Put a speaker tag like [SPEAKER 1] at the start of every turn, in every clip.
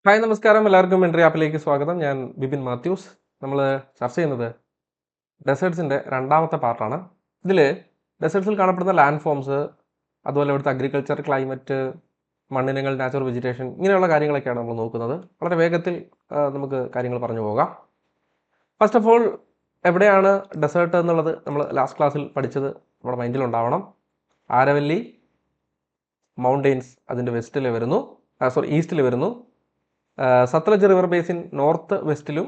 [SPEAKER 1] Hi നമസ്കാരം എല്ലാവർക്കും entry ആപ്പിലേക്ക് സ്വാഗതം. ഞാൻ ബിപിൻ മാത്യൂസ്. നമ്മൾ ചർച്ച ചെയ്യുന്നത് ഡെസേർട്സിൻ്റെ രണ്ടാമത്തെ പാർട്ടാണ്. ഇതിൽ ഡെസേർട്സിൽ കാണപ്പെടുന്ന ലാൻഡ് ഫോംസ്, അതുപോലെ ഇവിടുത്തെ അഗ്രികൾച്ചർ, ക്ലൈമറ്റ്, മണ്ണിനങ്ങൾ, നാച്ചുറൽ വെജിറ്റേഷൻ, ഇങ്ങനെയുള്ള കാര്യങ്ങളൊക്കെയാണ് നമ്മൾ നോക്കുന്നത്. വളരെ വേഗത്തിൽ നമുക്ക് കാര്യങ്ങൾ പറഞ്ഞു പോകാം. ഫസ്റ്റ് ഓഫ് ഓൾ, എവിടെയാണ് ഡെസേർട്ട് എന്നുള്ളത് നമ്മൾ ലാസ്റ്റ് ക്ലാസ്സിൽ പഠിച്ചത് നമ്മുടെ മൈൻഡിലുണ്ടാവണം. ആരവല്ലി മൗണ്ടെയ്ൻസ് അതിൻ്റെ വെസ്റ്റിൽ വരുന്നു, ഈസ്റ്റിൽ വരുന്നു. സത്ലജ് റിവർ ബേസിൻ നോർത്ത് വെസ്റ്റിലും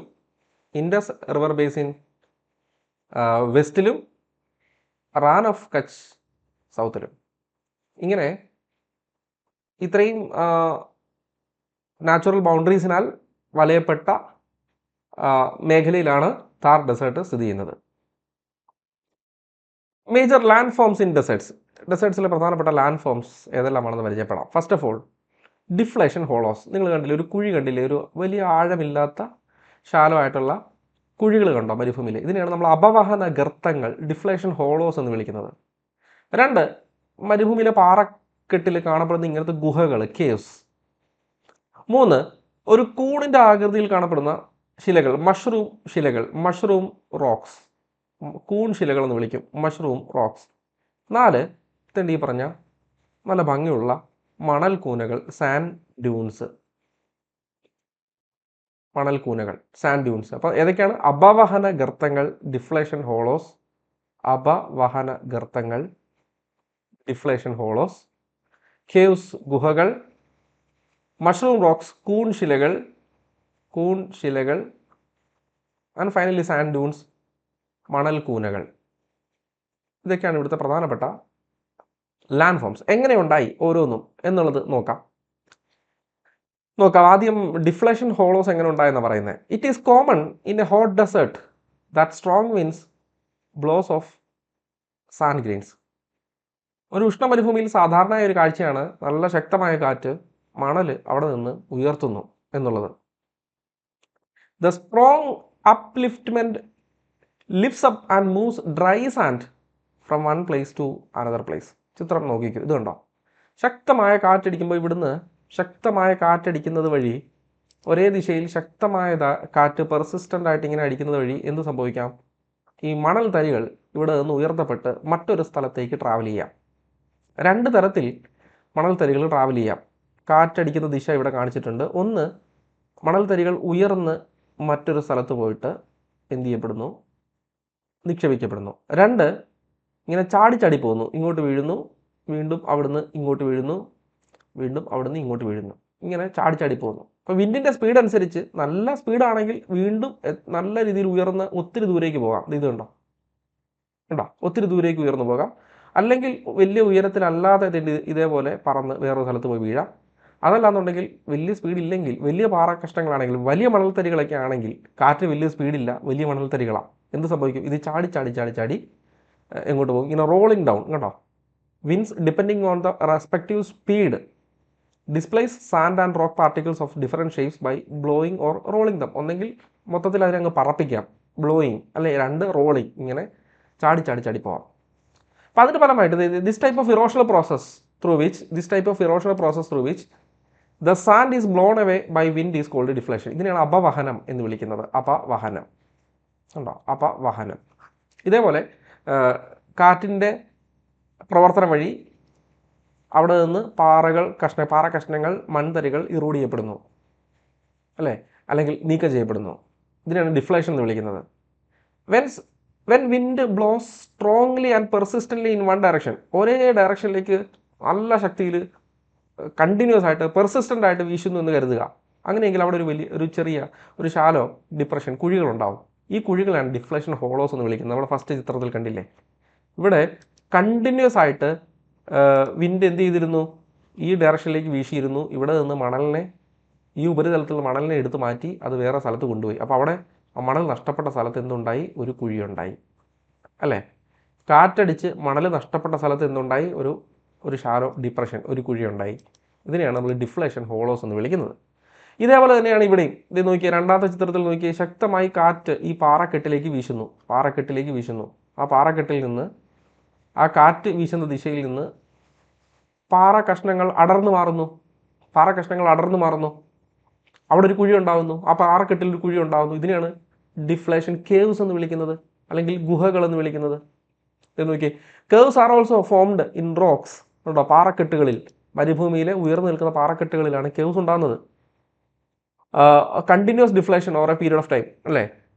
[SPEAKER 1] ഇൻഡസ് റിവർ ബേസിൻ വെസ്റ്റിലും റാൻ ഓഫ് കച്ച് സൗത്തിലും. ഇങ്ങനെ ഇത്രയും നാച്ചുറൽ ബൗണ്ടറീസിനാൽ വലയപ്പെട്ട മേഖലയിലാണ് താർ ഡെസേർട്ട് സ്ഥിതി ചെയ്യുന്നത്. മേജർ ലാൻഡ് ഫോംസ് ഇൻ ഡെസേർട്സിലെ പ്രധാനപ്പെട്ട ലാൻഡ് ഫോംസ് ഏതെല്ലാമാണെന്ന് പരിചയപ്പെടാം. First of all, deflation ഹോളോസ്. നിങ്ങൾ കണ്ടില്ലേ, ഒരു കുഴി കണ്ടില്ലേ, ഒരു വലിയ ആഴമില്ലാത്ത ശാലമായിട്ടുള്ള കുഴികൾ കണ്ടോ മരുഭൂമിയിൽ? ഇതിനെയാണ് നമ്മൾ അപവഹന ഗർത്തങ്ങൾ, ഡിഫ്ലേഷൻ ഹോളോസ് എന്ന് വിളിക്കുന്നത്. രണ്ട്, മരുഭൂമിയിലെ പാറക്കെട്ടിൽ കാണപ്പെടുന്ന ഇങ്ങനത്തെ ഗുഹകൾ, കേവ്സ്. മൂന്ന്, ഒരു കൂണിൻ്റെ ആകൃതിയിൽ കാണപ്പെടുന്ന ശിലകൾ, മഷ്റൂം ശിലകൾ, മഷ്റൂം റോക്സ്, കൂൺ ശിലകൾ എന്ന് വിളിക്കും, മഷ്റൂം റോക്സ്. നാല്, ഈ പറഞ്ഞ നല്ല ഭംഗിയുള്ള മണൽ കൂനകൾ, സാൻഡ് ഡ്യൂൺസ്, മണൽ കൂനകൾ, സാൻഡ് ഡ്യൂൺസ്. അപ്പോൾ ഏതൊക്കെയാണ്? അപവഹന ഗർത്തങ്ങൾ, ഡിഫ്ലേഷൻ ഹോളോസ്, അപവഹന ഗർത്തങ്ങൾ, ഡിഫ്ലേഷൻ ഹോളോസ്, കേവ്സ് ഗുഹകൾ, മഷ്റൂം റോക്സ് കൂൺ ശിലകൾ, ആൻഡ് ഫൈനലി സാൻഡ് ഡ്യൂൺസ്, മണൽ കൂനകൾ. ഇതൊക്കെയാണ് ഇവിടുത്തെ പ്രധാനപ്പെട്ട ലാൻഡ് ഫോംസ്. എങ്ങനെയുണ്ടായി ഓരോന്നും എന്നുള്ളത് നോക്കാം. ആദ്യം ഡിഫ്ലേഷൻ ഹോളോസ് എങ്ങനെ ഉണ്ടായെന്ന് പറയുന്നത്. It is common in a hot desert that strong winds blows off sand grains. ഒരു ഉഷ്ണമരുഭൂമിയിൽ സാധാരണയായ ഒരു കാഴ്ചയാണ് നല്ല ശക്തമായ കാറ്റ് മണൽ അവിടെ നിന്ന് ഉയർത്തുന്നു എന്നുള്ളത്. The strong upliftment lifts up and moves dry sand from one place to another place. ചിത്രം നോക്കിക്കോ, ഇതുണ്ടോ? ശക്തമായ കാറ്റടിക്കുമ്പോൾ ഇവിടുന്ന് ശക്തമായ കാറ്റടിക്കുന്നത് വഴി, ഒരേ ദിശയിൽ ശക്തമായ കാറ്റ് പെർസിസ്റ്റൻ്റ് ആയിട്ട് ഇങ്ങനെ അടിക്കുന്നത് വഴി എന്ത് സംഭവിക്കാം? ഈ മണൽ തരികൾ ഇവിടെ നിന്ന് ഉയർത്തപ്പെട്ട് മറ്റൊരു സ്ഥലത്തേക്ക് ട്രാവൽ ചെയ്യാം. രണ്ട് തരത്തിൽ മണൽ തരികൾ ട്രാവൽ ചെയ്യാം. കാറ്റടിക്കുന്ന ദിശ ഇവിടെ കാണിച്ചിട്ടുണ്ട്. ഒന്ന്, മണൽ തരികൾ ഉയർന്ന് മറ്റൊരു സ്ഥലത്ത് പോയിട്ട് എന്ത് ചെയ്യപ്പെടുന്നു? നിക്ഷേപിക്കപ്പെടുന്നു. രണ്ട്, ഇങ്ങനെ ചാടി പോകുന്നു, ഇങ്ങോട്ട് വീഴുന്നു, വീണ്ടും അവിടുന്ന് ഇങ്ങോട്ട് വീഴുന്നു, വീണ്ടും അവിടുന്ന് ഇങ്ങോട്ട് വീഴുന്നു, ഇങ്ങനെ ചാടി പോകുന്നു. അപ്പോൾ വിൻഡിൻ്റെ സ്പീഡ് അനുസരിച്ച് നല്ല സ്പീഡാണെങ്കിൽ വീണ്ടും നല്ല രീതിയിൽ ഉയർന്ന് ഒത്തിരി ദൂരേക്ക് പോകാം. ഇത് കണ്ടോ, ഒത്തിരി ദൂരേക്ക് ഉയർന്നു പോകാം. അല്ലെങ്കിൽ വലിയ ഉയരത്തിലല്ലാതെ ഇതേപോലെ പറന്ന് വേറൊരു സ്ഥലത്ത് പോയി വീഴാം. അതല്ലാന്നുണ്ടെങ്കിൽ വലിയ സ്പീഡില്ലെങ്കിൽ, വലിയ പാറക്കഷ്ണങ്ങളാണെങ്കിൽ, വലിയ മണൽത്തരികളൊക്കെ ആണെങ്കിൽ, കാറ്റ് വലിയ സ്പീഡില്ല, വലിയ മണൽത്തരികളാണ്, എന്ത് സംഭവിക്കും? ഇത് ചാടി എങ്ങോട്ട് പോകും? ഇങ്ങനെ റോളിംഗ് ഡൗൺ. കേട്ടോ, winds depending on the respective speed displace sand and rock particles of different shapes by blowing or rolling them. ഒന്നെങ്കിൽ മൊത്തത്തിൽ അതിനങ്ങ് പറപ്പിക്കാം, ബ്ലോയിങ്, അല്ലെ രണ്ട് റോളിങ്, ഇങ്ങനെ ചാടി പോകാം. അപ്പം അതിൻ്റെ ഫലമായിട്ട് this type of erosional process through which the sand is blown away by wind is called deflation. ഇതിനെയാണ് അപവഹനം എന്ന് വിളിക്കുന്നത്. അപവഹനം ഉണ്ടോ? അപവഹനം. ഇതേപോലെ കാറ്റിൻ്റെ പ്രവർത്തനം വഴി അവിടെ നിന്ന് പാറക്കഷ്ണങ്ങൾ, മൺതരികൾ ഇറോഡ് ചെയ്യപ്പെടുന്നു, അല്ലേ, അല്ലെങ്കിൽ നീക്കം ചെയ്യപ്പെടുന്നു. ഇതിനാണ് ഡിഫ്ലേഷൻ എന്ന് വിളിക്കുന്നത്. When wind blows strongly and persistently in one direction, ഒരേ ഡയറക്ഷനിലേക്ക് നല്ല ശക്തിയിൽ കണ്ടിന്യൂസ് ആയിട്ട് പെർസിസ്റ്റൻ്റ് ആയിട്ട് വീശുന്നു എന്ന് കരുതുക. അങ്ങനെയെങ്കിൽ അവിടെ ഒരു ചെറിയ ശാലോ ഡിപ്രഷൻ, കുഴികളുണ്ടാവും. ഈ കുഴികളാണ് ഡിഫ്ലേഷൻ ഹോളോസ് എന്ന് വിളിക്കുന്നത്. നമ്മൾ ഫസ്റ്റ് ചിത്രത്തിൽ കണ്ടില്ലേ, ഇവിടെ കണ്ടിന്യൂസ് ആയിട്ട് വിൻഡ് എന്ത് ചെയ്തിരുന്നു? ഈ ഡയറക്ഷനിലേക്ക് വീശിയിരുന്നു. ഇവിടെ നിന്ന് ഈ ഉപരിതലത്തിലുള്ള മണലിനെ എടുത്ത് മാറ്റി അത് വേറെ സ്ഥലത്ത് കൊണ്ടുപോയി. അപ്പോൾ അവിടെ ആ മണൽ നഷ്ടപ്പെട്ട സ്ഥലത്ത് എന്തുണ്ടായി? ഒരു കുഴിയുണ്ടായി, അല്ലേ? കാറ്റടിച്ച് മണൽ നഷ്ടപ്പെട്ട സ്ഥലത്ത് എന്തുണ്ടായി? ഒരു ഷാലോ ഡിപ്രഷൻ, ഒരു കുഴിയുണ്ടായി. ഇതിനെയാണ് നമ്മൾ ഡിഫ്ലേഷൻ ഹോളോസ് എന്ന് വിളിക്കുന്നത്. ഇതേപോലെ തന്നെയാണ് ഇവിടെയും. ഇത് നോക്കിയ രണ്ടാമത്തെ ചിത്രത്തിൽ നോക്കിയ ശക്തമായി കാറ്റ് ഈ പാറക്കെട്ടിലേക്ക് വീശുന്നു. ആ പാറക്കെട്ടിൽ നിന്ന്, ആ കാറ്റ് വീശുന്ന ദിശയിൽ നിന്ന് പാറക്കഷ്ണങ്ങൾ അടർന്നു മാറുന്നു. അവിടെ ഒരു കുഴി ഉണ്ടാകുന്നു, ആ പാറക്കെട്ടിൽ ഒരു കുഴി ഉണ്ടാകുന്നു. ഇതിനെയാണ് ഡിഫ്ലേഷൻ കേവ്സ് എന്ന് വിളിക്കുന്നത്, അല്ലെങ്കിൽ ഗുഹകൾ എന്ന് വിളിക്കുന്നത്. എന്ന് നോക്കിയേ, caves are also formed in rocks. ഉണ്ടോ, പാറക്കെട്ടുകളിൽ, മരുഭൂമിയിലെ ഉയർന്നു നിൽക്കുന്ന പാറക്കെട്ടുകളിലാണ് കേവ്സ് ഉണ്ടാകുന്നത്. Continuous deflation over a period of time, അല്ലേ,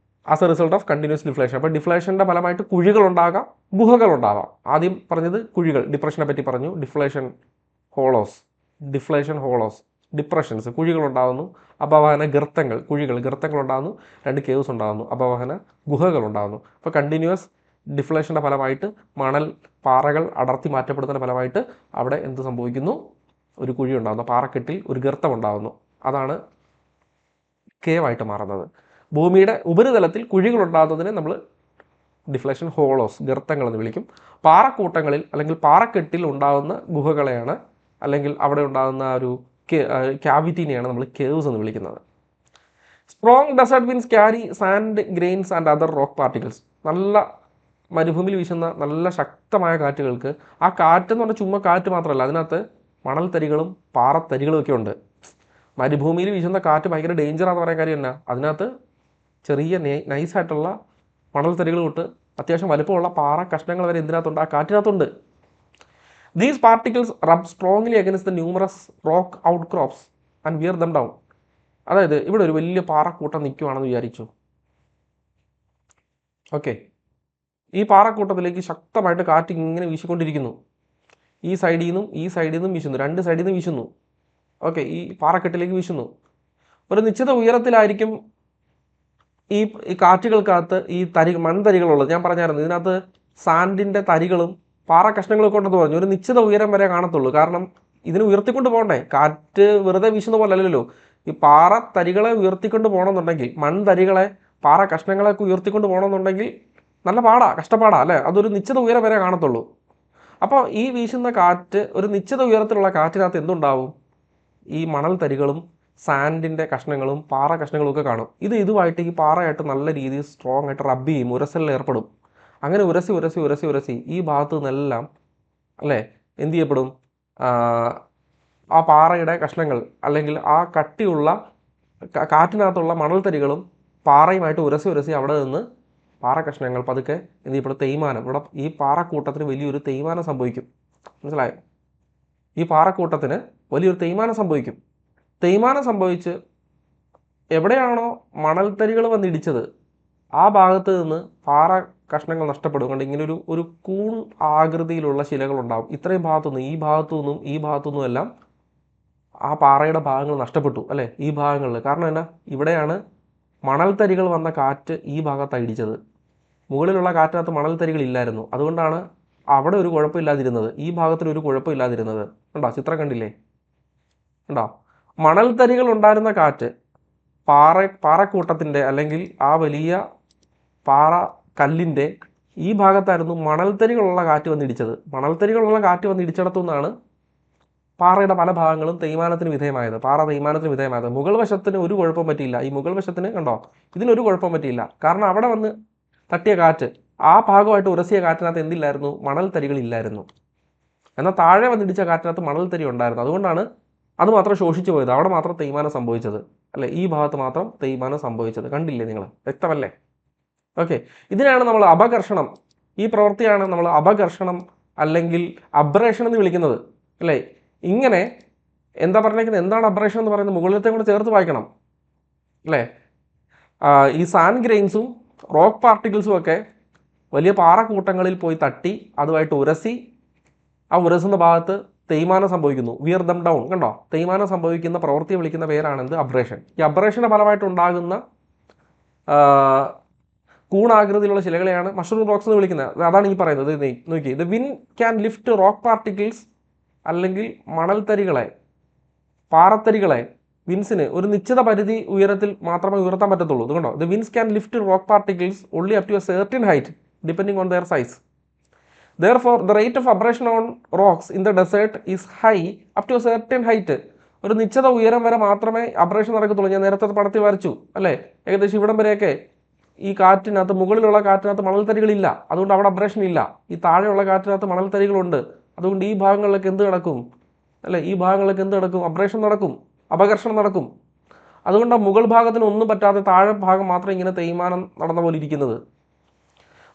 [SPEAKER 1] as a result of continuous deflation. അപ്പോൾ ഡിഫ്ലേഷൻ്റെ ഫലമായിട്ട് കുഴികൾ ഉണ്ടാകാം, ഗുഹകൾ ഉണ്ടാവാം. ആദ്യം പറഞ്ഞത് കുഴികൾ, ഡിപ്രഷനെ പറ്റി പറഞ്ഞു. ഡിഫ്ലേഷൻ ഹോളോസ്, ഡിഫ്ലേഷൻ ഹോളോസ്, ഡിപ്രഷൻസ്, കുഴികൾ ഉണ്ടാകുന്നു. അപവാഹന ഗർത്തങ്ങൾ, കുഴികൾ, ഗർത്തങ്ങൾ ഉണ്ടാകുന്നു. 2 കേവ്സ് ഉണ്ടാകുന്നു. അപവാഹന ഗുഹകൾ ഉണ്ടാകുന്നു. അപ്പോൾ കണ്ടിന്യൂസ് ഡിഫ്ലേഷൻ്റെ ഫലമായിട്ട് മണൽ, പാറകൾ അടർത്തി മാറ്റപ്പെടുന്നതിൻ്റെ ഫലമായിട്ട് അവിടെ എന്ത് സംഭവിക്കുന്നു? ഒരു കുഴി ഉണ്ടാകുന്നു, പാറക്കെട്ടിൽ ഒരു ഗർത്തം ഉണ്ടാകുന്നു. അതാണ് കേവായിട്ട് മാറുന്നത്. ഭൂമിയുടെ ഉപരിതലത്തിൽ കുഴികൾ ഉണ്ടാകുന്നതിനെ നമ്മൾ ഡിഫ്ലേഷൻ ഹോളോസ്, ഗർത്തങ്ങൾ എന്ന് വിളിക്കും. പാറക്കൂട്ടങ്ങളിൽ അല്ലെങ്കിൽ പാറക്കെട്ടിൽ ഉണ്ടാകുന്ന ഗുഹകളെയാണ്, അല്ലെങ്കിൽ അവിടെ ഉണ്ടാകുന്ന ഒരു ക്യാവിറ്റിനെയാണ് നമ്മൾ കേവ്സ് എന്ന് വിളിക്കുന്നത്. Strong desert winds carry sand grains and other rock particles. നല്ല മരുഭൂമിയിൽ വീശുന്ന നല്ല ശക്തമായ കാറ്റുകൾക്ക്, ആ കാറ്റെന്ന് പറഞ്ഞാൽ ചുമ്മാ കാറ്റ് മാത്രമല്ല, അതിനകത്ത് മണൽത്തരികളും പാറത്തരികളും ഒക്കെ ഉണ്ട്. മരുഭൂമിയിൽ വീശുന്ന കാറ്റ് ഭയങ്കര ഡേഞ്ചറാന്ന് പറയാൻ കാര്യം എന്നാ, അതിനകത്ത് ചെറിയ നൈസായിട്ടുള്ള മണൽത്തരികൾ തൊട്ട് അത്യാവശ്യം വലുപ്പമുള്ള പാറ കഷ്ണങ്ങൾ വരെ എന്തിനകത്തുണ്ട്? ആ കാറ്റിനകത്തുണ്ട്. These particles rub strongly against the numerous rock outcrops and wear them down. അതായത് ഇവിടെ ഒരു വലിയ പാറക്കൂട്ടം നിൽക്കുവാണെന്ന് വിചാരിച്ചു. ഓക്കെ, ഈ പാറക്കൂട്ടത്തിലേക്ക് ശക്തമായിട്ട് കാറ്റ് ഇങ്ങനെ വീശിക്കൊണ്ടിരിക്കുന്നു. ഈ സൈഡിൽ നിന്നും വീശുന്നു, 2 സൈഡിൽ നിന്നും വീശുന്നു. ഓക്കെ, ഈ പാറക്കെട്ടിലേക്ക് വീശുന്നു. ഒരു നിശ്ചിത ഉയരത്തിലായിരിക്കും ഈ കാറ്റുകൾക്കകത്ത് ഈ മൺതരികളുള്ളത്. ഞാൻ പറഞ്ഞായിരുന്നു, ഇതിനകത്ത് സാൻഡിൻ്റെ തരികളും പാറ കഷ്ണങ്ങളൊക്കെ ഉണ്ടെന്ന് പറഞ്ഞു. ഒരു നിശ്ചിത ഉയരം വരെ കാണത്തുള്ളൂ. കാരണം ഇതിന് ഉയർത്തിക്കൊണ്ട് പോകണ്ടേ, കാറ്റ് വെറുതെ വീശുന്ന പോലെ അല്ലല്ലോ. ഈ പാറ തരികളെ ഉയർത്തിക്കൊണ്ട് പോകണമെന്നുണ്ടെങ്കിൽ, മൺതരികളെ, പാറ കഷ്ണങ്ങളൊക്കെ ഉയർത്തിക്കൊണ്ട് പോകണമെന്നുണ്ടെങ്കിൽ നല്ല കഷ്ടപ്പാടാ അല്ലേ. അതൊരു നിശ്ചിത ഉയരം വരെ കാണത്തുള്ളൂ. അപ്പോൾ ഈ വീശുന്ന കാറ്റ്, ഒരു നിശ്ചിത ഉയരത്തിലുള്ള കാറ്റിനകത്ത് എന്തുണ്ടാവും? ഈ മണൽ തരികളും സാൻഡിൻ്റെ കഷ്ണങ്ങളും പാറ കഷ്ണങ്ങളും ഒക്കെ കാണും. ഇതുമായിട്ട് ഈ പാറയായിട്ട് നല്ല രീതിയിൽ സ്ട്രോങ് ആയിട്ട് റബ്ബ് ചെയ്യും, ഉരസലിൽ ഏർപ്പെടും. അങ്ങനെ ഉരസി ഈ ഭാഗത്ത് നിന്നെല്ലാം, അല്ലേ, എന്ത് ചെയ്യപ്പെടും? ആ പാറയുടെ കഷ്ണങ്ങൾ, അല്ലെങ്കിൽ ആ കട്ടിയുള്ള കാറ്റിനകത്തുള്ള മണൽത്തരികളും പാറയുമായിട്ട് ഉരസി അവിടെ നിന്ന് പാറ കഷ്ണങ്ങൾ പതുക്കെ എന്ത് ചെയ്യപ്പെടും? തേയ്മാനം. ഇവിടെ ഈ പാറക്കൂട്ടത്തിന് വലിയൊരു തേയ്മാനം സംഭവിക്കും. മനസ്സിലായോ? ഈ പാറക്കൂട്ടത്തിന് വലിയൊരു തേയ്മാനം സംഭവിക്കും. തേയ്മാനം സംഭവിച്ച് എവിടെയാണോ മണൽത്തരികൾ വന്നിടിച്ചത് ആ ഭാഗത്ത് നിന്ന് പാറ കഷ്ണങ്ങൾ നഷ്ടപ്പെടും. കണ്ട് ഇങ്ങനെ ഒരു കൂൺ ആകൃതിയിലുള്ള ശിലകൾ ഉണ്ടാവും. ഇത്രയും ഭാഗത്തുനിന്നും ഈ ഭാഗത്തുനിന്നും എല്ലാം ആ പാറയുടെ ഭാഗങ്ങൾ നഷ്ടപ്പെട്ടു, അല്ലേ, ഈ ഭാഗങ്ങളിൽ. കാരണം എന്നാ, ഇവിടെയാണ് മണൽത്തരികൾ വന്ന കാറ്റ് ഈ ഭാഗത്താണ് ഇടിച്ചത്. മുകളിലുള്ള കാറ്റിനകത്ത് മണൽത്തരികൾ ഇല്ലായിരുന്നു. അതുകൊണ്ടാണ് അവിടെ ഒരു കുഴപ്പമില്ലാതിരുന്നത്, ഈ ഭാഗത്തിൽ ഒരു കുഴപ്പമില്ലാതിരുന്നത്. ഉണ്ടോ, ചിത്രം കണ്ടില്ലേ? ഉണ്ടോ, മണൽത്തരികൾ ഉണ്ടായിരുന്ന കാറ്റ് പാറക്കൂട്ടത്തിൻ്റെ, അല്ലെങ്കിൽ ആ വലിയ പാറ കല്ലിൻ്റെ ഈ ഭാഗത്തായിരുന്നു മണൽത്തരികളുള്ള കാറ്റ് വന്നിടിച്ചത്. മണൽത്തരികളുള്ള കാറ്റ് വന്നിടിച്ചിടത്തു നിന്നാണ് പാറയുടെ പല ഭാഗങ്ങളും തേയ്മാനത്തിന് വിധേയമായത്, പാറ തേയ്മാനത്തിന് വിധേയമായത്. മുകൾ വശത്തിന് ഒരു കുഴപ്പം പറ്റിയില്ല. ഈ മുകൾ വശത്തിന് കണ്ടോ, ഇതിനൊരു കുഴപ്പം പറ്റിയില്ല. കാരണം അവിടെ വന്ന് തട്ടിയ കാറ്റ്, ആ ഭാഗമായിട്ട് ഉരസിയ കാറ്റിനകത്ത് എന്തില്ലായിരുന്നു? മണൽത്തരികൾ ഇല്ലായിരുന്നു. എന്നാൽ താഴെ വന്നിടിച്ച കാറ്റിനകത്ത് മണൽത്തരി ഉണ്ടായിരുന്നു. അതുകൊണ്ടാണ് അത് മാത്രം ശോഷിച്ചു പോയത്, അവിടെ മാത്രം തേയ്മാനം സംഭവിച്ചത്, അല്ലേ, ഈ ഭാഗത്ത് മാത്രം തേയ്മാനം സംഭവിച്ചത്. കണ്ടില്ലേ നിങ്ങൾ? വ്യക്തമല്ലേ? ഓക്കെ, ഇതിനാണ് നമ്മൾ അപഘർഷണം, ഈ പ്രവൃത്തിയാണ് നമ്മൾ അപഘർഷണം അല്ലെങ്കിൽ അബ്രേഷൻ എന്ന് വിളിക്കുന്നത്, അല്ലേ. ഇങ്ങനെ എന്താ പറഞ്ഞേക്കുന്നത്? എന്താണ് അബ്രേഷൻ എന്ന് പറയുന്നത്? മുകളിലത്തെ കൂടെ ചേർത്ത് വായിക്കണം, അല്ലേ. ഈ സാൻഡ് ഗ്രെയിൻസും റോക്ക് പാർട്ടിക്കിൾസും ഒക്കെ വലിയ പാറക്കൂട്ടങ്ങളിൽ പോയി തട്ടി അതുമായിട്ട് ഉരസി, ആ ഉരസുന്ന ഭാഗത്ത് തേയ്മാനം സംഭവിക്കുന്നു. Wear them down. കണ്ടോ, തേയ്മാനം സംഭവിക്കുന്ന പ്രവൃത്തിയെ വിളിക്കുന്ന പേരാണെന്ത്? അബ്രേഷൻ. ഈ അബ്രേഷൻ്റെ ഫലമായിട്ടുണ്ടാകുന്ന കൂണാകൃതിയിലുള്ള ശിലകളെയാണ് മഷ്റൂം റോക്സ് എന്ന് വിളിക്കുന്നത്. അതാണ് ഈ പറയുന്നത്. നോക്കി, the win can lift rock particles, അല്ലെങ്കിൽ മണൽത്തരികളെ, പാറത്തരികളെ വിൻസിന് ഒരു നിശ്ചിത പരിധി ഉയരത്തിൽ മാത്രമേ ഉയർത്താൻ പറ്റത്തുള്ളൂ. അതുകൊണ്ടോ, the winds can lift rock particles only up to a certain height depending on their size. Therefore, the rate of abrasion on rocks in the desert is high up to a certain height. ഒരു നിശ്ചിത ഉയരം വരെ മാത്രമേ abrasion നടക്കത്തുള്ളൂ. ഞാൻ നേരത്തെ പടത്തിൽ വരച്ചു, അല്ലേ. ഏകദേശം ഇവിടം വരെയൊക്കെ ഈ കാറ്റിനകത്ത്, മുകളിലുള്ള കാറ്റിനകത്ത് മണൽത്തരികളില്ല, അതുകൊണ്ട് അവിടെ അബ്രേഷൻ ഇല്ല. ഈ താഴെയുള്ള കാറ്റിനകത്ത് മണൽത്തരികളുണ്ട്, അതുകൊണ്ട് ഈ ഭാഗങ്ങളിലൊക്കെ എന്ത് നടക്കും, അല്ലേ, ഈ ഭാഗങ്ങളിലൊക്കെ എന്ത് നടക്കും? അബ്രേഷൻ നടക്കും, അപഘർഷണം നടക്കും. അതുകൊണ്ടാണ് മുകൾ ഭാഗത്തിന് ഒന്നും പറ്റാതെ താഴെ ഭാഗം മാത്രം ഇങ്ങനെ തേയ്മാനം നടന്ന പോലെ ഇരിക്കുന്നത്.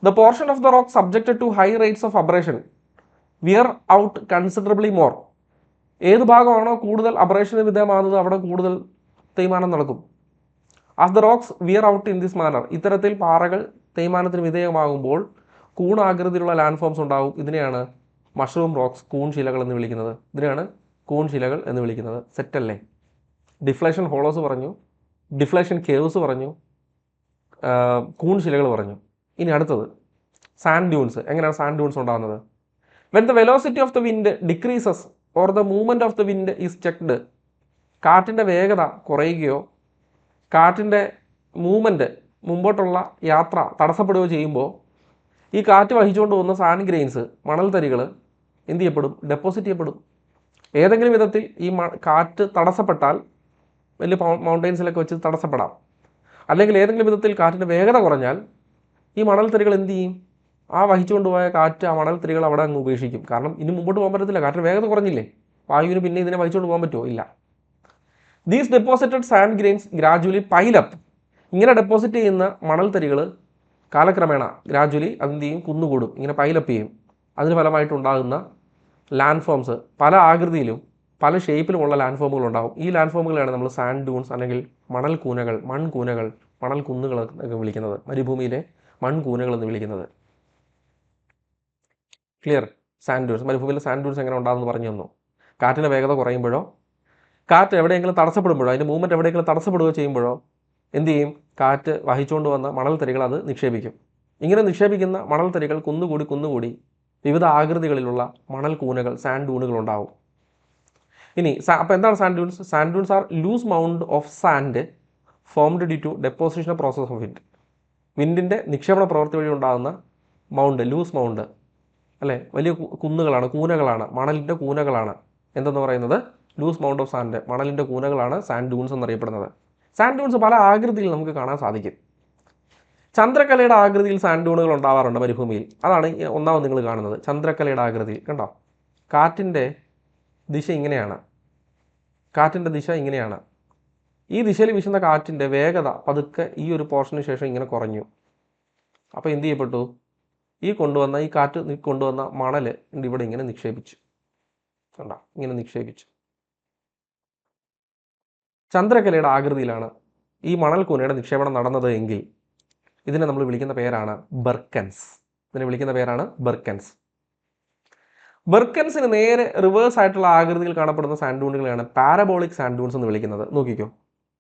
[SPEAKER 1] The portion of the rock subjected to high rates of abrasion wear out considerably more. ഏത് ഭാഗമാണോ കൂടുതൽ അബ്രേഷന് വിധേയമാകുന്നത് അവിടെ കൂടുതൽ തേയ്മാനം നടക്കും. As the rocks wear out in this manner, ഇത്തരത്തിൽ പാറകൾ തേയ്മാനത്തിന് വിധേയമാകുമ്പോൾ കൂണാകൃതിയിലുള്ള ലാൻഡ് ഫോംസ് ഉണ്ടാവും. ഇതിനെയാണ് മഷ്റൂം റോക്സ്, കൂൺ ശിലകൾ എന്ന് വിളിക്കുന്നത്. ഇതിനെയാണ് കൂൺ ശിലകൾ എന്ന് വിളിക്കുന്നത്. സെറ്റല്ലേ? ഡിഫ്ലേഷൻ ഹോളോസ് പറഞ്ഞു, ഡിഫ്ലേഷൻ കേവ്സ് പറഞ്ഞു, കൂൺ ശിലകൾ പറഞ്ഞു. ഇനി അടുത്തത് സാൻഡ് ഡ്യൂൺസ്. എങ്ങനെയാണ് സാൻഡ് ഡ്യൂൺസ് ഉണ്ടാകുന്നത്? When the velocity of the wind decreases or the movement of the wind is checked, കാറ്റിൻ്റെ വേഗത കുറയുകയോ കാറ്റിൻ്റെ മൂവ്മെൻറ്റ് മുമ്പോട്ടുള്ള യാത്ര തടസ്സപ്പെടുകയോ ചെയ്യുമ്പോൾ ഈ കാറ്റ് വഹിച്ചുകൊണ്ട് പോകുന്ന സാൻഡ് ഗ്രെയിൻസ്, മണൽത്തരികൾ എന്ത് ചെയ്യപ്പെടും? ഡെപ്പോസിറ്റ് ചെയ്യപ്പെടും. ഏതെങ്കിലും വിധത്തിൽ ഈ കാറ്റ് തടസ്സപ്പെട്ടാൽ വലിയ മൗണ്ടെയ്ൻസിലൊക്കെ വെച്ച് തടസ്സപ്പെടാം. അല്ലെങ്കിൽ ഏതെങ്കിലും വിധത്തിൽ കാറ്റിൻ്റെ വേഗത കുറഞ്ഞാൽ ഈ മണൽത്തരികൾ എന്ത് ചെയ്യും? ആ വഹിച്ചുകൊണ്ട് പോയ കാറ്റ് ആ മണൽത്തരികൾ അവിടെ അങ്ങ് ഉപേക്ഷിക്കും. കാരണം ഇനി മുമ്പോട്ട് പോകാൻ പറ്റത്തില്ല, കാറ്റിന് വേഗത കുറഞ്ഞില്ലേ. വായുവിന് പിന്നെ ഇതിനെ വഹിച്ചുകൊണ്ട് പോകാൻ പറ്റുമോ? ഇല്ല. These deposited sand grains gradually pile up. ഇങ്ങനെ ഡെപ്പോസിറ്റ് ചെയ്യുന്ന മണൽത്തരികൾ കാലക്രമേണ ഗ്രാജുവലി അതെന്ത് ചെയ്യും? കുന്നുകൂടും, ഇങ്ങനെ പൈലപ്പ് ചെയ്യും. അതിന് ഫലമായിട്ടുണ്ടാകുന്ന ലാൻഡ് ഫോംസ് പല ആകൃതിയിലും പല ഷേപ്പിലുമുള്ള ലാൻഡ് ഫോമുകൾ ഉണ്ടാകും. ഈ ലാൻഡ് ഫോമുകളാണ് നമ്മൾ സാൻഡ് ഡ്യൂൺസ് അല്ലെങ്കിൽ മണൽ കൂനകൾ, മൺകൂനകൾ, മണൽ കുന്നുകൾ എന്നൊക്കെ വിളിക്കുന്നത്. മരുഭൂമിയിലെ മൺകൂനകൾ എന്ന് വിളിക്കുന്നത്. ക്ലിയർ? Sand dunes. മരുഭൂമിയിലെ സാൻഡ് ഡ്യൂൺസ് എങ്ങനെ ഉണ്ടാകുമെന്ന് പറഞ്ഞു തന്നു. കാറ്റിൻ്റെ വേഗത കുറയുമ്പോഴോ കാറ്റ് എവിടെയെങ്കിലും തടസ്സപ്പെടുമ്പോഴോ അതിൻ്റെ മൂവ്മെൻറ്റ് എവിടെയെങ്കിലും തടസ്സപ്പെടുകയോ ചെയ്യുമ്പോഴോ എന്ത് ചെയ്യും? കാറ്റ് വഹിച്ചുകൊണ്ട് വന്ന മണൽത്തരികൾ അത് നിക്ഷേപിക്കും. ഇങ്ങനെ നിക്ഷേപിക്കുന്ന മണൽത്തരികൾ കുന്നുകൂടി വിവിധ ആകൃതികളിലുള്ള മണൽ കൂനകൾ, സാൻഡ് ഡ്യൂണുകൾ ഉണ്ടാവും. ഇനി അപ്പോൾ എന്താണ് sand dunes? Sand dunes are loose mount of sand formed due to deposition process of wind. വിൻഡിൻ്റെ നിക്ഷേപണ പ്രവൃത്തി വഴി ഉണ്ടാകുന്ന മൗണ്ട്, ലൂസ് മൗണ്ട് അല്ലേ, വലിയ കുന്നുകളാണ്, കൂനകളാണ്, മണലിൻ്റെ കൂനകളാണ് എന്തെന്ന് പറയുന്നത്? ലൂസ് മൗണ്ട് ഓഫ് സാൻഡ്, മണലിൻ്റെ കൂനകളാണ് സാൻഡ് ഡ്യൂൺസ് എന്നറിയപ്പെടുന്നത്. സാൻഡ് ഡ്യൂൺസ് പല ആകൃതിയിൽ നമുക്ക് കാണാൻ സാധിക്കും. ചന്ദ്രക്കലയുടെ ആകൃതിയിൽ സാൻഡ് ഡ്യൂണുകൾ ഉണ്ടാവാറുണ്ട് മരുഭൂമിയിൽ. അതാണ് ഒന്നാമത് നിങ്ങൾ കാണുന്നത്, ചന്ദ്രക്കലയുടെ ആകൃതിയിൽ. കണ്ടോ? കാറ്റിൻ്റെ ദിശ ഇങ്ങനെയാണ്, കാറ്റിൻ്റെ ദിശ ഇങ്ങനെയാണ്. ഈ ദിശയിൽ വീശുന്ന കാറ്റിൻ്റെ വേഗത പതുക്കെ ഈ ഒരു പോർഷന് ശേഷം ഇങ്ങനെ കുറഞ്ഞു. അപ്പോൾ എന്ത് ചെയ്യപ്പെട്ടു? ഈ കാറ്റ് കൊണ്ടുവന്ന മണൽ ഇവിടെ ഇങ്ങനെ നിക്ഷേപിച്ചു. കണ്ടോ? ഇങ്ങനെ നിക്ഷേപിച്ചു. ചന്ദ്രക്കലയുടെ ആകൃതിയിലാണ് ഈ മണൽ കൂനയുടെ നിക്ഷേപണം നടന്നത് എങ്കിൽ ഇതിനെ നമ്മൾ വിളിക്കുന്ന പേരാണ് ബെർക്കൻസ്. ബെർക്കൻസിന് നേരെ റിവേഴ്സ് ആയിട്ടുള്ള ആകൃതിയിൽ കാണപ്പെടുന്ന സാൻഡ് ഡ്യൂണുകളെയാണ് പാരബോളിക് സാൻഡ് ഡ്യൂൺസ് എന്ന് വിളിക്കുന്നത്. നോക്കിക്കോ.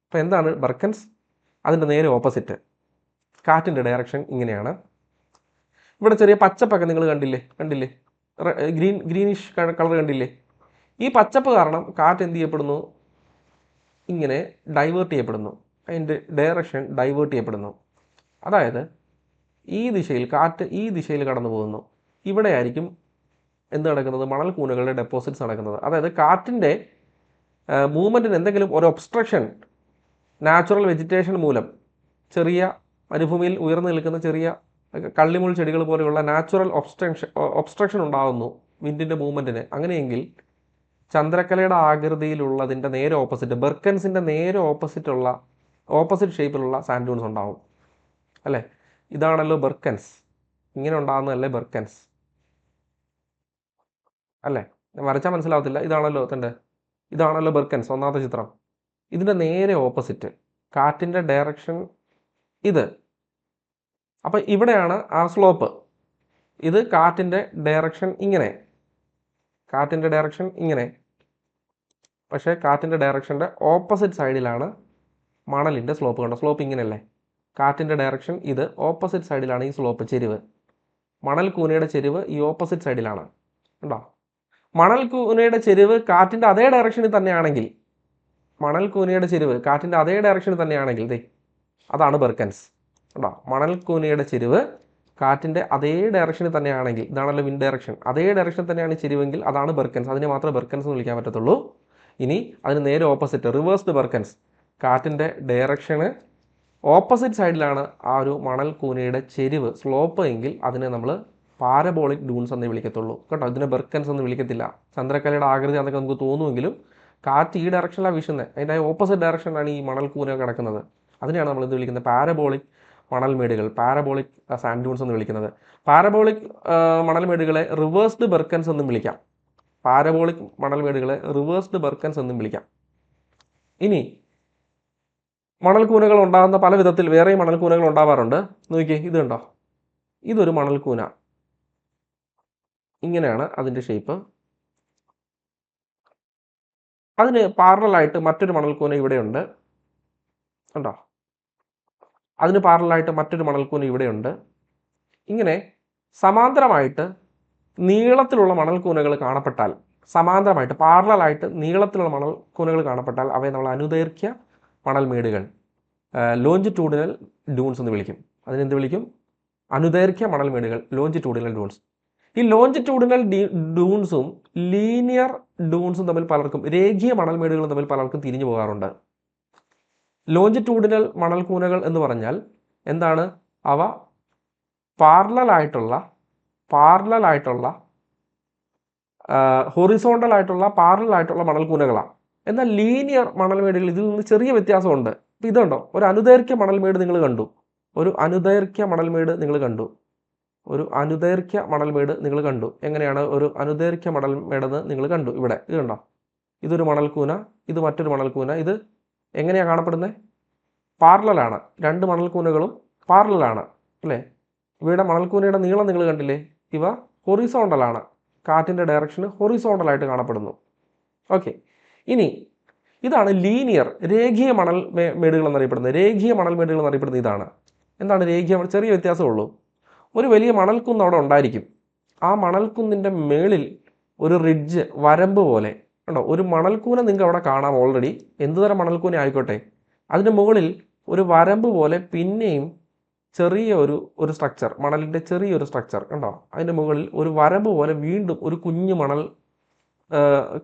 [SPEAKER 1] അപ്പോൾ എന്താണ് ബെർക്കൻസ്? അതിൻ്റെ നേരെ ഓപ്പോസിറ്റ്. കാറ്റിൻ്റെ ഡയറക്ഷൻ ഇങ്ങനെയാണ്. ഇവിടെ ചെറിയ പച്ചപ്പൊക്കെ നിങ്ങൾ കണ്ടില്ലേ? ഗ്രീനിഷ് കളർ കണ്ടില്ലേ? ഈ പച്ചപ്പ് കാരണം കാറ്റ് എന്ത് ചെയ്യപ്പെടുന്നു? ഇങ്ങനെ ഡൈവേർട്ട് ചെയ്യപ്പെടുന്നു. അതിൻ്റെ ഡയറക്ഷൻ ഡൈവേർട്ട് ചെയ്യപ്പെടുന്നു. അതായത് ഈ ദിശയിൽ കാറ്റ് ഈ ദിശയിൽ കടന്നു പോകുന്നു. ഇവിടെ ആയിരിക്കും എന്ത് നടക്കുന്നത്? മണൽ കൂനകളുടെ ഡെപ്പോസിറ്റ്സ് നടക്കുന്നത്. അതായത് കാറ്റിൻ്റെ മൂവ്മെൻറ്റിന് എന്തെങ്കിലും ഒരു ഒബ്സ്ട്രക്ഷൻ നാച്ചുറൽ വെജിറ്റേഷൻ മൂലം, ചെറിയ മരുഭൂമിയിൽ ഉയർന്നു നിൽക്കുന്ന ചെറിയ കള്ളിമുൾ ചെടികൾ പോലെയുള്ള നാച്ചുറൽ ഒബ്സ്ട്രക്ഷൻ ഉണ്ടാകുന്നു വിൻഡിൻ്റെ മൂവ്മെൻറ്റിന്. അങ്ങനെയെങ്കിൽ ചന്ദ്രക്കലയുടെ ആകൃതിയിലുള്ളതിൻ്റെ നേരെ ഓപ്പോസിറ്റ്, ബെർക്കൻസിൻ്റെ നേരെ ഓപ്പോസിറ്റ് ഷേപ്പിലുള്ള സാൻഡ് ഡ്യൂൺസ് ഉണ്ടാവും അല്ലേ? ഇതാണല്ലോ ബെർക്കൻസ്. ഇങ്ങനെ ഉണ്ടാകുന്നതല്ലേ ബെർക്കൻസ് അല്ലേ? വരച്ചാൽ മനസ്സിലാവത്തില്ല. ഇതാണല്ലോ ബെർക്കൻസ്, ഒന്നാമത്തെ ചിത്രം. ഇതിൻ്റെ നേരെ ഓപ്പോസിറ്റ് കാറ്റിൻ്റെ ഡയറക്ഷൻ ഇത്. അപ്പോൾ ഇവിടെയാണ് ആ സ്ലോപ്പ്. ഇത് കാറ്റിൻ്റെ ഡയറക്ഷൻ ഇങ്ങനെ, പക്ഷേ കാറ്റിൻ്റെ ഡയറക്ഷൻ്റെ ഓപ്പോസിറ്റ് സൈഡിലാണ് മണലിൻ്റെ സ്ലോപ്പ്. കണ്ടോ? സ്ലോപ്പ് ഇങ്ങനെയല്ലേ? കാറ്റിൻ്റെ ഡയറക്ഷൻ ഇത്, ഓപ്പോസിറ്റ് സൈഡിലാണ് ഈ സ്ലോപ്പ്, ചെരിവ്. മണൽ കൂനയുടെ ചെരിവ് ഈ ഓപ്പോസിറ്റ് സൈഡിലാണ്. കണ്ടോ? മണൽ കൂനയുടെ ചെരിവ് കാറ്റിൻ്റെ അതേ ഡയറക്ഷനിൽ തന്നെയാണെങ്കിൽ, അതാണ് ബെർക്കൻസ്. കണ്ടോ? മണൽ കൂനയുടെ ചെരിവ് കാറ്റിൻ്റെ അതേ ഡയറക്ഷനിൽ തന്നെയാണെങ്കിൽ, ഇതാണല്ലോ വിൻഡ് ഡയറക്ഷൻ, അതേ ഡയറക്ഷനിൽ തന്നെയാണ് ചെരിവെങ്കിൽ അതാണ് ബെർക്കൻസ്. അതിനെ മാത്രമേ ബെർക്കൻസ് എന്ന് വിളിക്കാൻ പറ്റത്തുള്ളൂ. ഇനി അതിന് നേരെ ഓപ്പോസിറ്റ്, റിവേഴ്സ്ഡ് ബെർക്കൻസ്, കാറ്റിൻ്റെ ഡയറക്ഷന് ഓപ്പോസിറ്റ് സൈഡിലാണ് ആ ഒരു മണൽ കൂനയുടെ ചെരിവ്, സ്ലോപ്പ് എങ്കിൽ അതിനെ നമ്മൾ പാരബോളിക് ഡ്യൂൺസ് എന്നേ വിളിക്കത്തുള്ളൂ. കേട്ടോ? ഇതിനെ ബെർക്കൻസ് എന്ന് വിളിക്കത്തില്ല. ചന്ദ്രക്കലയുടെ ആകൃതി അതൊക്കെ നമുക്ക് തോന്നുമെങ്കിലും കാറ്റ് ഈ ഡയറക്ഷനിലാണ് വീശുന്നത്, അതിൻ്റെ ഓപ്പോസിറ്റ് ഡയറക്ഷനിലാണ് ഈ മണൽക്കൂന കിടക്കുന്നത്. അതിനെയാണ് നമ്മൾ എന്ത് വിളിക്കുന്നത്? പാരബോളിക് മണൽമേടുകൾ, പാരബോളിക് സാൻഡ് ഡ്യൂൺസ് എന്ന് വിളിക്കുന്നത്. പാരബോളിക് മണൽമേടുകളെ റിവേഴ്സ്ഡ് ബെർക്കൻസ് എന്നും വിളിക്കാം. പാരബോളിക് മണൽമേടുകളെ റിവേഴ്സ്ഡ് ബെർക്കൻസ് എന്നും വിളിക്കാം. ഇനി മണൽക്കൂനകൾ ഉണ്ടാകുന്ന പല വിധത്തിൽ വേറെയും മണൽക്കൂനകൾ ഉണ്ടാവാറുണ്ട്. നോക്കിയേ, ഇത് കണ്ടോ, ഇതൊരു മണൽക്കൂന, ഇങ്ങനെയാണ് അതിൻ്റെ ഷേപ്പ്. അതിന് പാരലായിട്ട് മറ്റൊരു മണൽക്കൂന ഇവിടെയുണ്ട്, കണ്ടോ, അതിന് പാരലായിട്ട് മറ്റൊരു മണൽക്കൂന ഇവിടെയുണ്ട്. ഇങ്ങനെ സമാന്തരമായിട്ട് നീളത്തിലുള്ള മണൽക്കൂനകൾ കാണപ്പെട്ടാൽ, സമാന്തരമായിട്ട് പാരലായിട്ട് നീളത്തിലുള്ള മണൽക്കൂനകൾ കാണപ്പെട്ടാൽ അവയെ നമ്മൾ അനുദൈർഘ്യ മണൽമേടുകൾ, ലോഞ്ചിറ്റ്യൂഡിനൽ ഡ്യൂൺസ് എന്ന് വിളിക്കും. അതിനെന്ത് വിളിക്കും? അനുദൈർഘ്യ മണൽമേടുകൾ, ലോഞ്ചിറ്റ്യൂഡിനൽ ഡ്യൂൺസ്. ഈ ലോഞ്ചിറ്റ്യൂഡിനൽ ഡ്യൂൺസും ലീനിയർ ഡ്യൂൺസും തമ്മിൽ പലർക്കും, രേഖീയ മണൽമേടുകളും തമ്മിൽ പലർക്കും തിരിഞ്ഞു പോകാറുണ്ട്. ലോഞ്ചിറ്റ്യൂഡിനൽ മണൽക്കൂനകൾ എന്ന് പറഞ്ഞാൽ എന്താണ്? അവ പാരലലായിട്ടുള്ള ഹൊറിസോണ്ടൽ ആയിട്ടുള്ള മണൽക്കൂനകളാണ്. എന്നാൽ ലീനിയർ മണൽമേടുകൾ ഇതിൽ നിന്ന് ചെറിയ വ്യത്യാസമുണ്ട്. ഇപ്പം ഇതുണ്ടോ, ഒരു അനുദൈർഘ്യ മണൽമേട് നിങ്ങൾ കണ്ടു, ഒരു അനുദൈർഘ്യ മണൽമേട് നിങ്ങൾ കണ്ടു. എങ്ങനെയാണ് ഒരു അനുദൈർഘ്യ മണൽമേടെന്ന് നിങ്ങൾ കണ്ടു? ഇവിടെ ഇത് കണ്ടോ, ഇതൊരു മണൽക്കൂന, ഇത് മറ്റൊരു മണൽക്കൂന. ഇത് എങ്ങനെയാണ് കാണപ്പെടുന്നത്? പാരലലാണ്. രണ്ട് മണൽക്കൂനകളും പാരലലാണ് അല്ലേ? ഇവയുടെ മണൽക്കൂനയുടെ നീളം നിങ്ങൾ കണ്ടില്ലേ? ഇവ ഹൊറിസോണ്ടലാണ്, കാറ്റിൻ്റെ ഡയറക്ഷന് ഹൊറിസോണ്ടലായിട്ട് കാണപ്പെടുന്നു. ഓക്കെ, ഇനി ഇതാണ് ലീനിയർ, രേഖീയ മേടുകൾ എന്നറിയപ്പെടുന്നത്. രേഖീയ മണൽമേടുകൾ എന്നറിയപ്പെടുന്നത് ഇതാണ്. എന്താണ് രേഖീയ? ചെറിയ വ്യത്യാസമുള്ളൂ. ഒരു വലിയ മണൽക്കുന്ന് അവിടെ ഉണ്ടായിരിക്കും. ആ മണൽക്കുന്നിൻ്റെ മേളിൽ ഒരു റിഡ്ജ്, വരമ്പ് പോലെ ഉണ്ടോ, ഒരു മണൽക്കൂന നിങ്ങൾക്ക് അവിടെ കാണാം ഓൾറെഡി, എന്തുതരം മണൽക്കൂന ആയിക്കോട്ടെ. അതിൻ്റെ മുകളിൽ ഒരു വരമ്പ് പോലെ പിന്നെയും ചെറിയ ഒരു സ്ട്രക്ചർ, മണലിൻ്റെ ചെറിയൊരു സ്ട്രക്ചർ കണ്ടോ, അതിൻ്റെ മുകളിൽ ഒരു വരമ്പ് പോലെ വീണ്ടും ഒരു കുഞ്ഞു മണൽ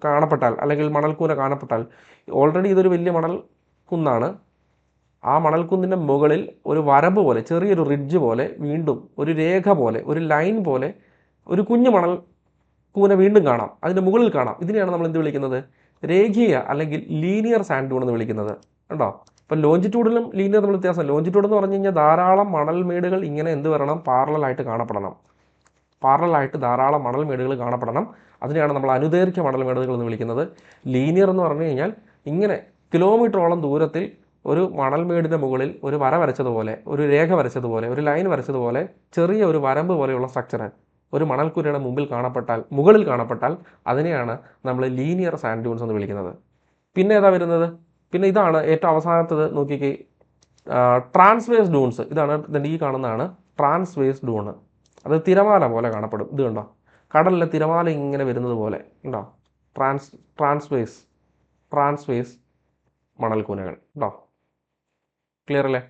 [SPEAKER 1] കാണപ്പെട്ടാൽ, അല്ലെങ്കിൽ മണൽക്കൂന കാണപ്പെട്ടാൽ, ഓൾറെഡി ഇതൊരു വലിയ മണൽ കുന്നാണ്. ആ മണൽക്കുന്നിൻ്റെ മുകളിൽ ഒരു വരമ്പ് പോലെ, ചെറിയൊരു റിഡ്ജ് പോലെ, വീണ്ടും ഒരു രേഖ പോലെ, ഒരു ലൈൻ പോലെ ഒരു കുഞ്ഞു മണൽ കൂന വീണ്ടും കാണാം, അതിൻ്റെ മുകളിൽ കാണാം. ഇതിനെയാണ് നമ്മൾ എന്ത് വിളിക്കുന്നത്? രേഖീയ അല്ലെങ്കിൽ ലീനിയർ സാൻഡ് ഡ്യൂൺ എന്ന് വിളിക്കുന്നത്. കണ്ടോ, ഇപ്പം ലോഞ്ചിറ്റ്യൂഡിലും ലീനിയർ തമ്മിൽ വ്യത്യാസം. ലോഞ്ചിറ്റ്യൂഡ് എന്ന് പറഞ്ഞു കഴിഞ്ഞാൽ ധാരാളം മണൽമേടുകൾ ഇങ്ങനെ എന്ത് വരണം? പാരലലായിട്ട് കാണപ്പെടണം. പാരലലായിട്ട് ധാരാളം മണൽമേടുകൾ കാണപ്പെടണം. അതിനെയാണ് നമ്മൾ അനുദൈർഘ്യ മണൽമേടുകൾ എന്ന് വിളിക്കുന്നത്. ലീനിയർ എന്ന് പറഞ്ഞു കഴിഞ്ഞാൽ ഇങ്ങനെ കിലോമീറ്ററോളം ദൂരത്തിൽ ഒരു മണൽമേടിൻ്റെ മുകളിൽ ഒരു വര വരച്ചതുപോലെ, ഒരു രേഖ വരച്ചതുപോലെ, ഒരു ലൈൻ വരച്ചതുപോലെ ചെറിയ ഒരു വരമ്പ് പോലെയുള്ള സ്ട്രക്ചർ ഒരു മണൽക്കൂനയുടെ മുകളിൽ കാണപ്പെട്ടാൽ അതിനെയാണ് നമ്മൾ ലീനിയർ സാൻഡ് ഡ്യൂൺസ് എന്ന് വിളിക്കുന്നത്. പിന്നെ ഏതാ വരുന്നത്? പിന്നെ ഇതാണ് ഏറ്റവും അവസാനത്തത്. നോക്കിക്കേ, ട്രാൻസ്വേഴ്സ് ഡ്യൂൺസ്. ഇതാണ് ഈ കാണുന്നതാണ് ട്രാൻസ്വേഴ്സ് ഡ്യൂണ്. അത് തിരമാല പോലെ കാണപ്പെടും. ഇത് കണ്ടോ, കടലിലെ തിരമാല ഇങ്ങനെ വരുന്നത് പോലെ ഉണ്ടോ, ട്രാൻസ്വേഴ്സ് മണൽക്കൂനകൾ ഉണ്ടോ? ക്ലിയർ അല്ലേ?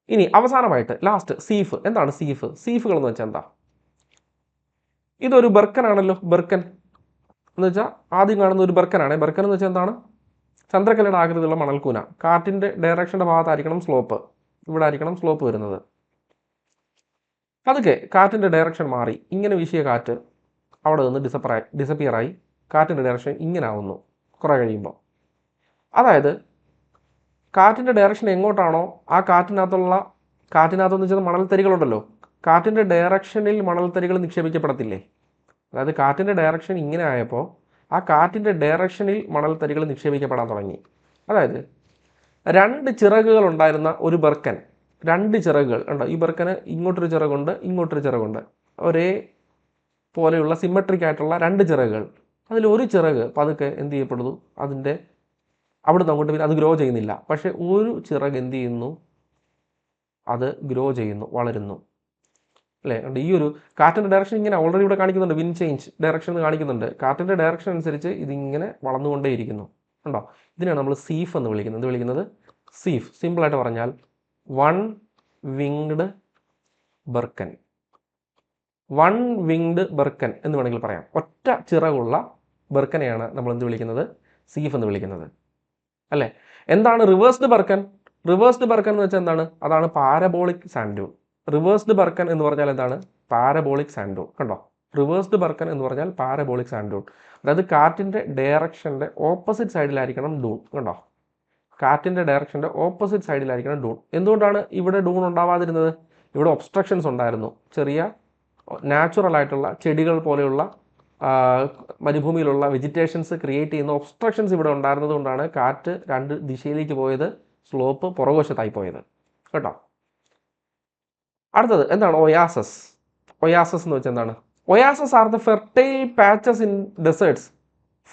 [SPEAKER 1] ഇനി അവസാനമായിട്ട് ലാസ്റ്റ് സീഫ്. എന്താണ് സീഫ്? സീഫുകൾ എന്ന് വെച്ചാൽ എന്താ? ഇതൊരു ബെർക്കൻ ആണല്ലോ. ബെർക്കൻ എന്ന് വെച്ചാൽ ആദ്യം കാണുന്ന ഒരു ബെർക്കനാണ്. ബെർക്കൻ എന്ന് വെച്ചാൽ എന്താണ്? ചന്ദ്രക്കലയുടെ ആകൃതിയിലുള്ള മണൽക്കൂന. കാറ്റിൻ്റെ ഡയറക്ഷൻ്റെ ഭാഗത്തായിരിക്കണം സ്ലോപ്പ്, ഇവിടെ ആയിരിക്കണം സ്ലോപ്പ് വരുന്നത്. അതൊക്കെ കാറ്റിൻ്റെ ഡയറക്ഷൻ മാറി, ഇങ്ങനെ വീശിയ കാറ്റ് അവിടെ നിന്ന് ഡിസപ്പിയറായി കാറ്റിൻ്റെ ഡയറക്ഷൻ ഇങ്ങനെ ആവുന്നു കുറേ കഴിയുമ്പോൾ. അതായത് കാറ്റിൻ്റെ ഡയറക്ഷൻ എങ്ങോട്ടാണോ, ആ കാറ്റിനകത്തെന്ന് വെച്ചാൽ മണൽത്തരികളുണ്ടല്ലോ, കാറ്റിൻ്റെ ഡയറക്ഷനിൽ മണൽത്തരികൾ നിക്ഷേപിക്കപ്പെടത്തില്ലേ? അതായത് കാറ്റിൻ്റെ ഡയറക്ഷൻ ഇങ്ങനെ ആയപ്പോൾ ആ കാറ്റിൻ്റെ ഡയറക്ഷനിൽ മണൽത്തരികൾ നിക്ഷേപിക്കപ്പെടാൻ തുടങ്ങി. അതായത് രണ്ട് ചിറകുകൾ ഉണ്ടായിരുന്ന ഒരു ബെർക്കൻ, രണ്ട് ചിറകുകൾ ഉണ്ടോ, ഈ ബെർക്കന് ഇങ്ങോട്ടൊരു ചിറകുണ്ട്, ഇങ്ങോട്ടൊരു ചിറകുണ്ട്, ഒരേ പോലെയുള്ള സിമെട്രിക് ആയിട്ടുള്ള രണ്ട് ചിറകുകൾ. അതിലൊരു ചിറക് പതുക്കെ എന്ത് ചെയ്യപ്പെടുന്നു, അതിൻ്റെ അവിടുന്ന് അങ്ങോട്ട് പിന്നെ അത് ഗ്രോ ചെയ്യുന്നില്ല. പക്ഷേ ഒരു ചിറക് എന്ത് ചെയ്യുന്നു, അത് ഗ്രോ ചെയ്യുന്നു, വളരുന്നു അല്ലേ? ഈ ഒരു കാറ്റിൻ്റെ ഡയറക്ഷൻ ഇങ്ങനെ ഓൾറെഡി ഇവിടെ കാണിക്കുന്നുണ്ട്, വിൻ ചേഞ്ച് ഡയറക്ഷൻ കാണിക്കുന്നുണ്ട്. കാറ്റിൻ്റെ ഡയറക്ഷൻ അനുസരിച്ച് ഇതിങ്ങനെ വളർന്നുകൊണ്ടേയിരിക്കുന്നു ഉണ്ടോ? ഇതിനാണ് നമ്മൾ സീഫ് എന്ന് വിളിക്കുന്നത്. എന്ത് വിളിക്കുന്നത്? സീഫ്. സിമ്പിളായിട്ട് പറഞ്ഞാൽ വൺ വിങ്ഡ് ബെർക്കൻ. വൺ വിങ്ഡ് ബെർക്കൻ എന്ന് വേണമെങ്കിൽ പറയാം. ഒറ്റ ചിറകുള്ള ബെർക്കനെയാണ് നമ്മൾ എന്ത് വിളിക്കുന്നത്? സീഫ് എന്ന് വിളിക്കുന്നത് അല്ലേ? എന്താണ് റിവേഴ്സ്ഡ് ബെർക്കൻ? റിവേഴ്സ്ഡ് ബെർക്കൻ എന്ന് വെച്ചാൽ എന്താണ്? അതാണ് പാരബോളിക് സാൻഡ് ഡ്യൂൺ. റിവേഴ്സ്ഡ് ബെർക്കൻ എന്ന് പറഞ്ഞാൽ എന്താണ്? Parabolic sand Dune. കണ്ടോ, റിവേഴ്സ്ഡ് ബർക്കൻ എന്ന് പറഞ്ഞാൽ പാരബോളിക് സാൻഡ് ഡ്യൂൺ. അതായത് കാറ്റിൻ്റെ ഡയറക്ഷൻ്റെ ഓപ്പോസിറ്റ് സൈഡിലായിരിക്കണം ഡൂൺ. കണ്ടോ, കാറ്റിൻ്റെ ഡയറക്ഷൻ്റെ ഓപ്പോസിറ്റ് സൈഡിലായിരിക്കണം ഡൂൺ. എന്തുകൊണ്ടാണ് ഇവിടെ ഡൂൺ ഉണ്ടാവാതിരുന്നത്? ഇവിടെ ഒബ്സ്ട്രക്ഷൻസ് ഉണ്ടായിരുന്നു. ചെറിയ നാച്ചുറൽ ആയിട്ടുള്ള ചെടികൾ പോലെയുള്ള മരുഭൂമിയിലുള്ള വെജിറ്റേഷൻസ് ക്രിയേറ്റ് ചെയ്യുന്ന ഒബ്സ്ട്രക്ഷൻസ് ഇവിടെ ഉണ്ടായിരുന്നത് കൊണ്ടാണ് കാറ്റ് രണ്ട് ദിശയിലേക്ക് പോയത്, സ്ലോപ്പ് പുറകുവശത്തായി പോയത് കേട്ടോ. അടുത്തത് എന്താണ്? ഒയാസസ്. ഒയാസസ് എന്ന് വെച്ചാൽ എന്താണ്? Oases are the fertile patches in deserts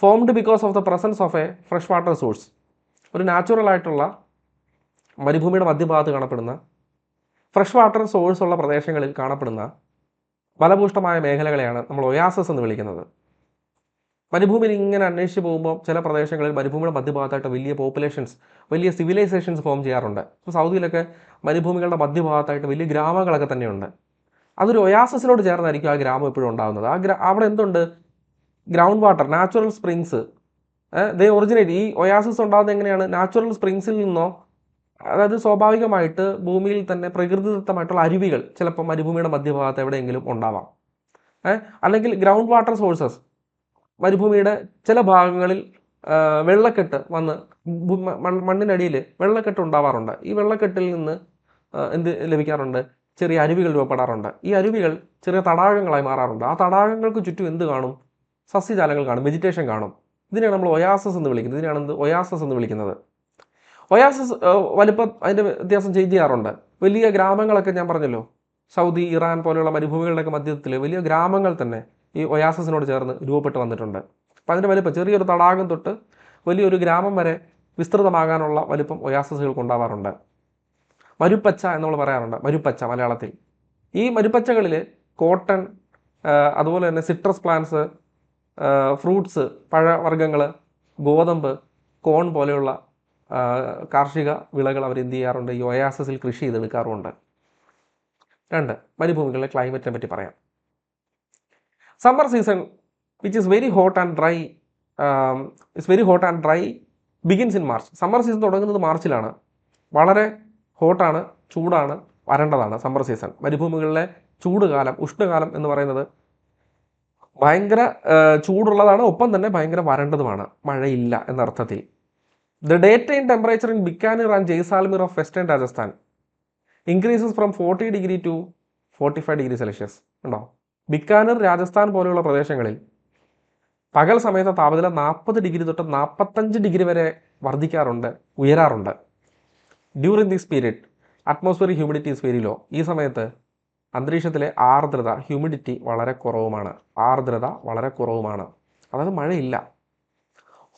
[SPEAKER 1] formed because of the presence of a fresh water source. ഒരു നാച്ചുറൽ ആയിട്ടുള്ള മരുഭൂമിയുടെ മധ്യഭാഗത്ത് കാണപ്പെടുന്ന ഫ്രഷ് വാട്ടർ സോഴ്സ് ഉള്ള പ്രദേശങ്ങളിൽ കാണപ്പെടുന്ന ഫലഭൂഷ്ടമായ മേഖലകളെയാണ് നമ്മൾ ഒയാസസ് എന്ന് വിളിക്കുന്നത്. മരുഭൂമിയിൽ ഇങ്ങനെ അന്വേഷിച്ച് പോകുമ്പോൾ ചില പ്രദേശങ്ങളിൽ മരുഭൂമിയുടെ മധ്യഭാഗത്തായിട്ട് വലിയ പോപ്പുലേഷൻസ്, വലിയ സിവിലൈസേഷൻസ് ഫോം ചെയ്യാറുണ്ട്. ഇപ്പോൾ സൗദിയിലൊക്കെ മരുഭൂമികളുടെ മധ്യഭാഗത്തായിട്ട് വലിയ ഗ്രാമങ്ങളൊക്കെ തന്നെയുണ്ട്. അതൊരു ഒയാസസിനോട് ചേർന്നായിരിക്കും ആ ഗ്രാമം എപ്പോഴും ഉണ്ടാകുന്നത്. അവിടെ എന്തുണ്ട്? Ground water, natural springs. They originate. ഈ ഒയാസസ് ഉണ്ടാകുന്നത് എങ്ങനെയാണ്? നാച്ചുറൽ സ്പ്രിങ്സിൽ നിന്നോ, അതായത് സ്വാഭാവികമായിട്ട് ഭൂമിയിൽ തന്നെ പ്രകൃതിദത്തമായിട്ടുള്ള അരുവികൾ ചിലപ്പോൾ മരുഭൂമിയുടെ മധ്യഭാഗത്ത് എവിടെയെങ്കിലും ഉണ്ടാവാം. അല്ലെങ്കിൽ ഗ്രൗണ്ട് വാട്ടർ സോഴ്സസ്, മരുഭൂമിയുടെ ചില ഭാഗങ്ങളിൽ വെള്ളക്കെട്ട് വന്ന് മണ്ണിനടിയിൽ വെള്ളക്കെട്ട് ഉണ്ടാവാറുണ്ട്. ഈ വെള്ളക്കെട്ടിൽ നിന്ന് എന്ത് ലഭിക്കാറുണ്ട്? ചെറിയ അരുവികൾ രൂപപ്പെടാറുണ്ട്. ഈ അരുവികൾ ചെറിയ തടാകങ്ങളായി മാറാറുണ്ട്. ആ തടാകങ്ങൾക്ക് ചുറ്റും എന്ത് കാണും? സസ്യജാലങ്ങൾ കാണും, വെജിറ്റേഷൻ കാണും. ഇതിനെയാണ് നമ്മൾ ഒയാസസ് എന്ന് വിളിക്കുന്നത്. ഇതിനെയാണ് ഒയാസസ് എന്ന് വിളിക്കുന്നത്. ഒയാസസ് വലിപ്പം അതിൻ്റെ വ്യത്യാസം ചേഞ്ച് ചെയ്യാറുണ്ട്. വലിയ ഗ്രാമങ്ങളൊക്കെ ഞാൻ പറഞ്ഞല്ലോ, സൗദി, ഇറാൻ പോലെയുള്ള മരുഭൂമികളുടെയൊക്കെ മധ്യത്തിൽ വലിയ ഗ്രാമങ്ങൾ തന്നെ ഈ ഒയാസസിനോട് ചേർന്ന് രൂപപ്പെട്ട് വന്നിട്ടുണ്ട്. അപ്പോൾ അതിൻ്റെ വലിപ്പം ചെറിയൊരു തടാകം തൊട്ട് വലിയൊരു ഗ്രാമം വരെ വിസ്തൃതമാകാനുള്ള വലിപ്പം ഒയാസസുകൾക്ക് ഉണ്ടാവാറുണ്ട്. മരുപ്പച്ച എന്ന് നമ്മൾ പറയാറുണ്ട്, മരുപ്പച്ച മലയാളത്തിൽ. ഈ മരുപ്പച്ചകളിൽ കോട്ടൺ, അതുപോലെ തന്നെ സിട്രസ് പ്ലാന്റ്സ്, ഫ്രൂട്ട്സ്, പഴവർഗ്ഗങ്ങൾ, ഗോതമ്പ്, കോൺ പോലെയുള്ള കാർഷിക വിളകൾ അവർ എന്ത് ചെയ്യാറുണ്ട്? ഈ ഒയാസസിൽ കൃഷി ചെയ്തെടുക്കാറുമുണ്ട്. രണ്ട്, മരുഭൂമികളിലെ ക്ലൈമറ്റിനെ പറ്റി പറയാം. Summer season which is very hot and dry begins in March. Summer season തുടങ്ങുന്നത് മാർച്ചിലാണ്. വളരെ ഹോട്ടാണ്, ചൂടാണ്, വരണ്ടതാണ് സമ്മർ സീസൺ. മരുഭൂമികളിലെ ചൂടുകാലം, ഉഷ്ണകാലം എന്ന് പറയുന്നത് ഭയങ്കര ചൂടുള്ളതാണ്, ഒപ്പം തന്നെ ഭയങ്കര വരണ്ടതുമാണ്, മഴയില്ല എന്നർത്ഥത്തിൽ. The daytime temperature in Bikaner and Jaisalmer of western Rajasthan increases from 40 degree to 45 degree Celsius. ഉണ്ടോ? ബിക്കാനർ, രാജസ്ഥാൻ പോലെയുള്ള പ്രദേശങ്ങളിൽ പകൽ സമയത്ത് താപനില 40 ഡിഗ്രി തൊട്ട് 45 ഡിഗ്രി വരെ വർദ്ധിക്കാറുണ്ട്, ഉയരാറുണ്ട്. During this period atmospheric humidity is very low. ഈ സമയത്ത് അന്തരീക്ഷത്തിലെ ആർദ്രത, ഹ്യൂമിഡിറ്റി വളരെ കുറവുമാണ്. അതായത് മഴയില്ല.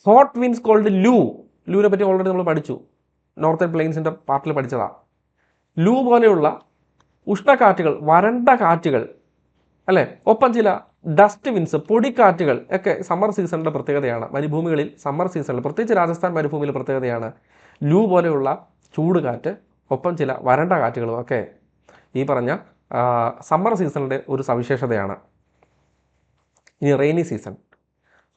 [SPEAKER 1] ഹോട്ട് വിൻഡ്സ് കോൾഡ് ലൂവിനെ പറ്റി ഓൾറെഡി നമ്മൾ പഠിച്ചു, നോർത്തേൺ പ്ലെയിൻസിൻ്റെ പാർട്ടിൽ പഠിച്ചതാണ്. ലൂ പോലെയുള്ള ഉഷ്ണക്കാറ്റുകൾ, വരണ്ട കാറ്റുകൾ, അല്ലേ, ഒപ്പം ചില ഡസ്റ്റ് വിൻസ്, പൊടിക്കാറ്റുകൾ ഒക്കെ സമ്മർ സീസണിൻ്റെ പ്രത്യേകതയാണ്. മരുഭൂമികളിൽ സമ്മർ സീസണിൽ, പ്രത്യേകിച്ച് രാജസ്ഥാൻ മരുഭൂമിയിലെ പ്രത്യേകതയാണ് ലൂ പോലെയുള്ള ചൂട് കാറ്റ്, ഒപ്പം ചില വരണ്ട കാറ്റുകളും ഒക്കെ ഈ പറഞ്ഞ സമ്മർ സീസണിൻ്റെ ഒരു സവിശേഷതയാണ്. ഇനി റെയിനി സീസൺ.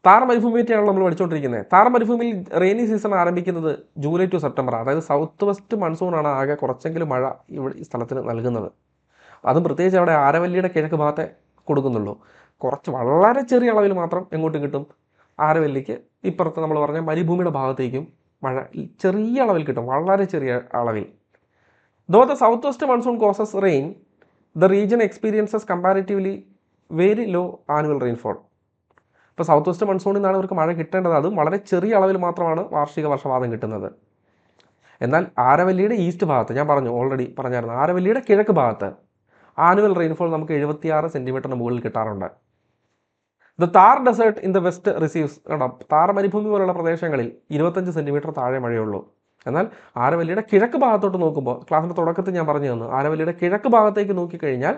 [SPEAKER 1] താർ മരുഭൂമി പറ്റിയാണ് നമ്മൾ പഠിച്ചുകൊണ്ടിരിക്കുന്നത്. താർ മരുഭൂമിയിൽ റെയിനി സീസൺ ആരംഭിക്കുന്നത് ജൂലൈ ടു സെപ്റ്റംബർ. അതായത് സൗത്ത് വെസ്റ്റ് മൺസൂണാണ് ആകെ കുറച്ചെങ്കിലും മഴ ഈ സ്ഥലത്തിന് നൽകുന്നത്. അതും പ്രത്യേകിച്ച് അവിടെ ആരവല്ലിയുടെ കിഴക്ക് ഭാഗത്തെ കൊടുക്കുന്നുള്ളൂ. കുറച്ച് വളരെ ചെറിയ അളവിൽ മാത്രം എങ്ങോട്ടും കിട്ടും? ആരവല്ലിക്ക് ഇപ്പുറത്ത് നമ്മൾ പറഞ്ഞ മരുഭൂമിയുടെ ഭാഗത്തേക്കും മഴ ചെറിയ അളവിൽ കിട്ടും, വളരെ ചെറിയ അളവിൽ. Though the south west monsoon causes rain, the region experiences comparatively very low annual rainfall. ഇപ്പോൾ സൗത്ത് വെസ്റ്റ് മൺസൂണിൽ നിന്നാണ് അവർക്ക് മഴ കിട്ടേണ്ടത്. അതും വളരെ ചെറിയ അളവിൽ മാത്രമാണ് വാർഷിക വർഷപാതം കിട്ടുന്നത്. എന്നാൽ ആരവല്ലിയുടെ ഈസ്റ്റ് ഭാഗത്ത്, ഞാൻ ഓൾറെഡി പറഞ്ഞായിരുന്നു, ആരവല്ലിയുടെ കിഴക്ക് ഭാഗത്ത് ആനുവൽ റെയിൻഫോൾ നമുക്ക് 76 സെൻറ്റിമീറ്ററിന് മുകളിൽ കിട്ടാറുണ്ട്. The Thar desert in the west receives, കണ്ടോ, താർ മരുഭൂമി പോലുള്ള പ്രദേശങ്ങളിൽ 25 സെൻറ്റിമീറ്റർ താഴെ മഴയുള്ളൂ. എന്നാൽ ആരവല്ലിയുടെ കിഴക്ക് ഭാഗത്തോട്ട് നോക്കുമ്പോൾ, ക്ലാസ്സിൻ്റെ തുടക്കത്തിൽ ഞാൻ പറഞ്ഞു തന്നു, ആരവല്ലിയുടെ കിഴക്ക് ഭാഗത്തേക്ക് നോക്കിക്കഴിഞ്ഞാൽ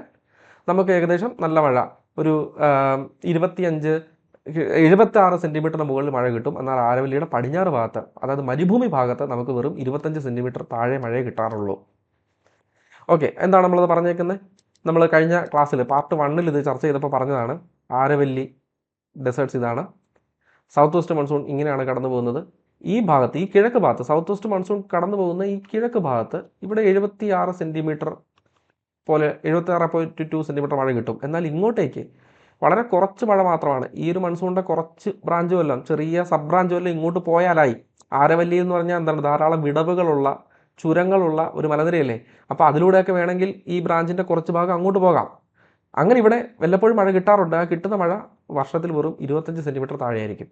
[SPEAKER 1] നമുക്ക് ഏകദേശം നല്ല മഴ, ഒരു 76 സെൻറ്റിമീറ്ററിന് മുകളിൽ മഴ കിട്ടും. എന്നാൽ ആരവല്ലിയുടെ പടിഞ്ഞാറ് ഭാഗത്ത്, അതായത് മരുഭൂമി ഭാഗത്ത് നമുക്ക് വെറും 25 സെൻറ്റിമീറ്റർ താഴെ മഴയെ കിട്ടാറുള്ളൂ. ഓക്കെ, എന്താണ് നമ്മളത് പറഞ്ഞേക്കുന്നത്? നമ്മൾ കഴിഞ്ഞ ക്ലാസ്സിൽ പാർട്ട് 1 ഇത് ചർച്ച ചെയ്തപ്പോൾ പറഞ്ഞതാണ്, ആരവല്ലി ഡെസേർട്ട്സ് ഇതാണ്, സൗത്ത് വെസ്റ്റ് മൺസൂൺ ഇങ്ങനെയാണ് കടന്നു പോകുന്നത്. ഈ ഭാഗത്ത്, ഈ കിഴക്ക് ഭാഗത്ത്, സൗത്ത് വെസ്റ്റ് മൺസൂൺ കടന്നു പോകുന്ന ഈ കിഴക്ക് ഭാഗത്ത് ഇവിടെ 76 സെൻറ്റിമീറ്റർ പോലെ 76.2 സെൻറ്റിമീറ്റർ മഴ കിട്ടും. എന്നാൽ ഇങ്ങോട്ടേക്ക് വളരെ കുറച്ച് മഴ മാത്രമാണ്. ഈ ഒരു മൺസൂണിൻ്റെ കുറച്ച് ബ്രാഞ്ച് വല്ലതും, ചെറിയ സബ് ബ്രാഞ്ച് വല്ലതും ഇങ്ങോട്ട് പോയാലായി. ആരവല്ലി എന്ന് പറഞ്ഞാൽ എന്താണ്, ധാരാളം വിടവുകളുള്ള ചുരങ്ങളുള്ള ഒരു മലനിരയല്ലേ. അപ്പോൾ അതിലൂടെയൊക്കെ വേണമെങ്കിൽ ഈ ബ്രാഞ്ചിൻ്റെ കുറച്ച് ഭാഗം അങ്ങോട്ട് പോകാം. അങ്ങനെ ഇവിടെ വല്ലപ്പോഴും മഴ കിട്ടാറുണ്ട്. ആ കിട്ടുന്ന മഴ വർഷത്തിൽ വെറും 25 സെൻറ്റിമീറ്റർ താഴെയായിരിക്കും.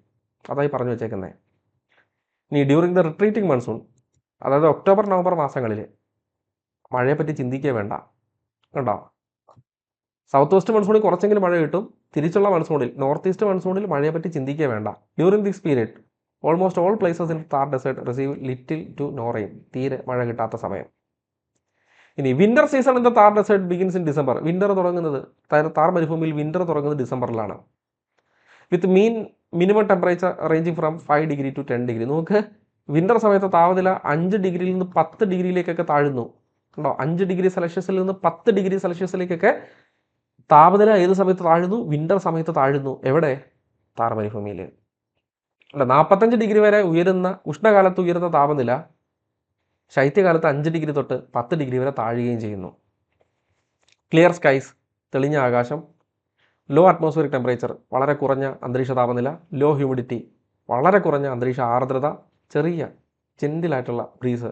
[SPEAKER 1] അതായി പറഞ്ഞു വെച്ചേക്കുന്നത്. ഇനി ഡ്യൂറിങ് ദ റിട്രീറ്റിംഗ് മൺസൂൺ, അതായത് ഒക്ടോബർ നവംബർ മാസങ്ങളിൽ മഴയെപ്പറ്റി ചിന്തിക്കേ വേണ്ട. കണ്ടോ, സൗത്ത് വെസ്റ്റ് മൺസൂണിൽ കുറച്ചെങ്കിലും മഴ കിട്ടും. തിരിച്ചുള്ള മൺസൂണിൽ, നോർത്ത് ഈസ്റ്റ് മൺസൂണിൽ മഴയെപ്പറ്റി ചിന്തിക്കേ വേണ്ട. During this period almost all places in Thar desert receive little to no rain. തീരെ മഴ കിട്ടാത്ത സമയം. ഇനി winter season in the Thar desert begins in December. Winter തുടങ്ങുന്നത്, താർ മരുഭൂമിയിൽ വിന്റർ തുടങ്ങുന്നത് ഡിസംബറിലാണ്. With minimum temperature ranging from 5 degree to 10 degree. നമുക്ക് വിന്റർ സമയത്ത് താപനില 5 ഡിഗ്രിയിൽ നിന്ന് 10 ഡിഗ്രിയിലേക്കൊക്കെ താഴുന്നു. ഉണ്ടോ, 5 ഡിഗ്രി സെൽഷ്യസിൽ നിന്ന് 10 ഡിഗ്രി സെൽഷ്യസിലേക്കൊക്കെ താപനില ഏത് സമയത്ത് താഴുന്നു? വിന്റർ സമയത്ത് താഴുന്നു. എവിടെ? താർ മരുഭൂമിയിൽ. അല്ല, 45 ഡിഗ്രി വരെ ഉയരുന്ന ഉഷ്ണകാലത്ത് ഉയരുന്ന താപനില ശൈത്യകാലത്ത് 5 ഡിഗ്രി തൊട്ട് 10 ഡിഗ്രി വരെ താഴുകയും ചെയ്യുന്നു. ക്ലിയർ സ്കൈസ്, തെളിഞ്ഞ ആകാശം. ലോ അറ്റ്മോസ്ഫിയറിക് ടെമ്പറേച്ചർ, വളരെ കുറഞ്ഞ അന്തരീക്ഷ താപനില. ലോ ഹ്യൂമിഡിറ്റി, വളരെ കുറഞ്ഞ അന്തരീക്ഷ ആർദ്രത. ചെറിയ ജെന്റിലായിട്ടുള്ള ബ്രീസ്,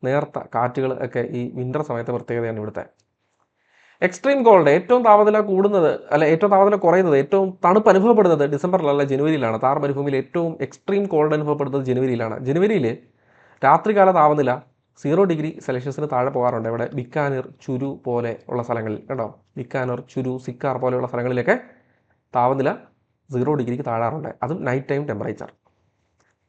[SPEAKER 1] നേർത്ത കാറ്റുകൾ ഒക്കെ ഈ വിന്റർ സമയത്തെ പ്രത്യേകതയാണ് ഇവിടുത്തെ. എക്സ്ട്രീം കോൾഡ്, ഏറ്റവും താപനില കൂടുന്നത്, അല്ല ഏറ്റവും താപനില കുറയുന്നത്, ഏറ്റവും തണുപ്പ് അനുഭവപ്പെടുന്നത് ഡിസംബറിലല്ല ജനുവരിയിലാണ്. താർ മരുഭൂമിയിൽ ഏറ്റവും എക്സ്ട്രീം കോൾഡ് അനുഭവപ്പെടുന്നത് ജനുവരിയിലാണ്. ജനുവരിയിൽ രാത്രികാല താപനില 0 ഡിഗ്രി സെൽഷ്യസിന് താഴെ പോകാറുണ്ട്. ഇവിടെ ബിക്കാനീർ, ചുരു പോലെ ഉള്ള സ്ഥലങ്ങളിൽ, കേട്ടോ, ബിക്കാനീർ, ചുരു, സിക്കാർ പോലെയുള്ള സ്ഥലങ്ങളിലൊക്കെ താപനില 0 ഡിഗ്രിക്ക് താഴാറുണ്ട്. അതും നൈറ്റ് ടൈം ടെമ്പറേച്ചർ.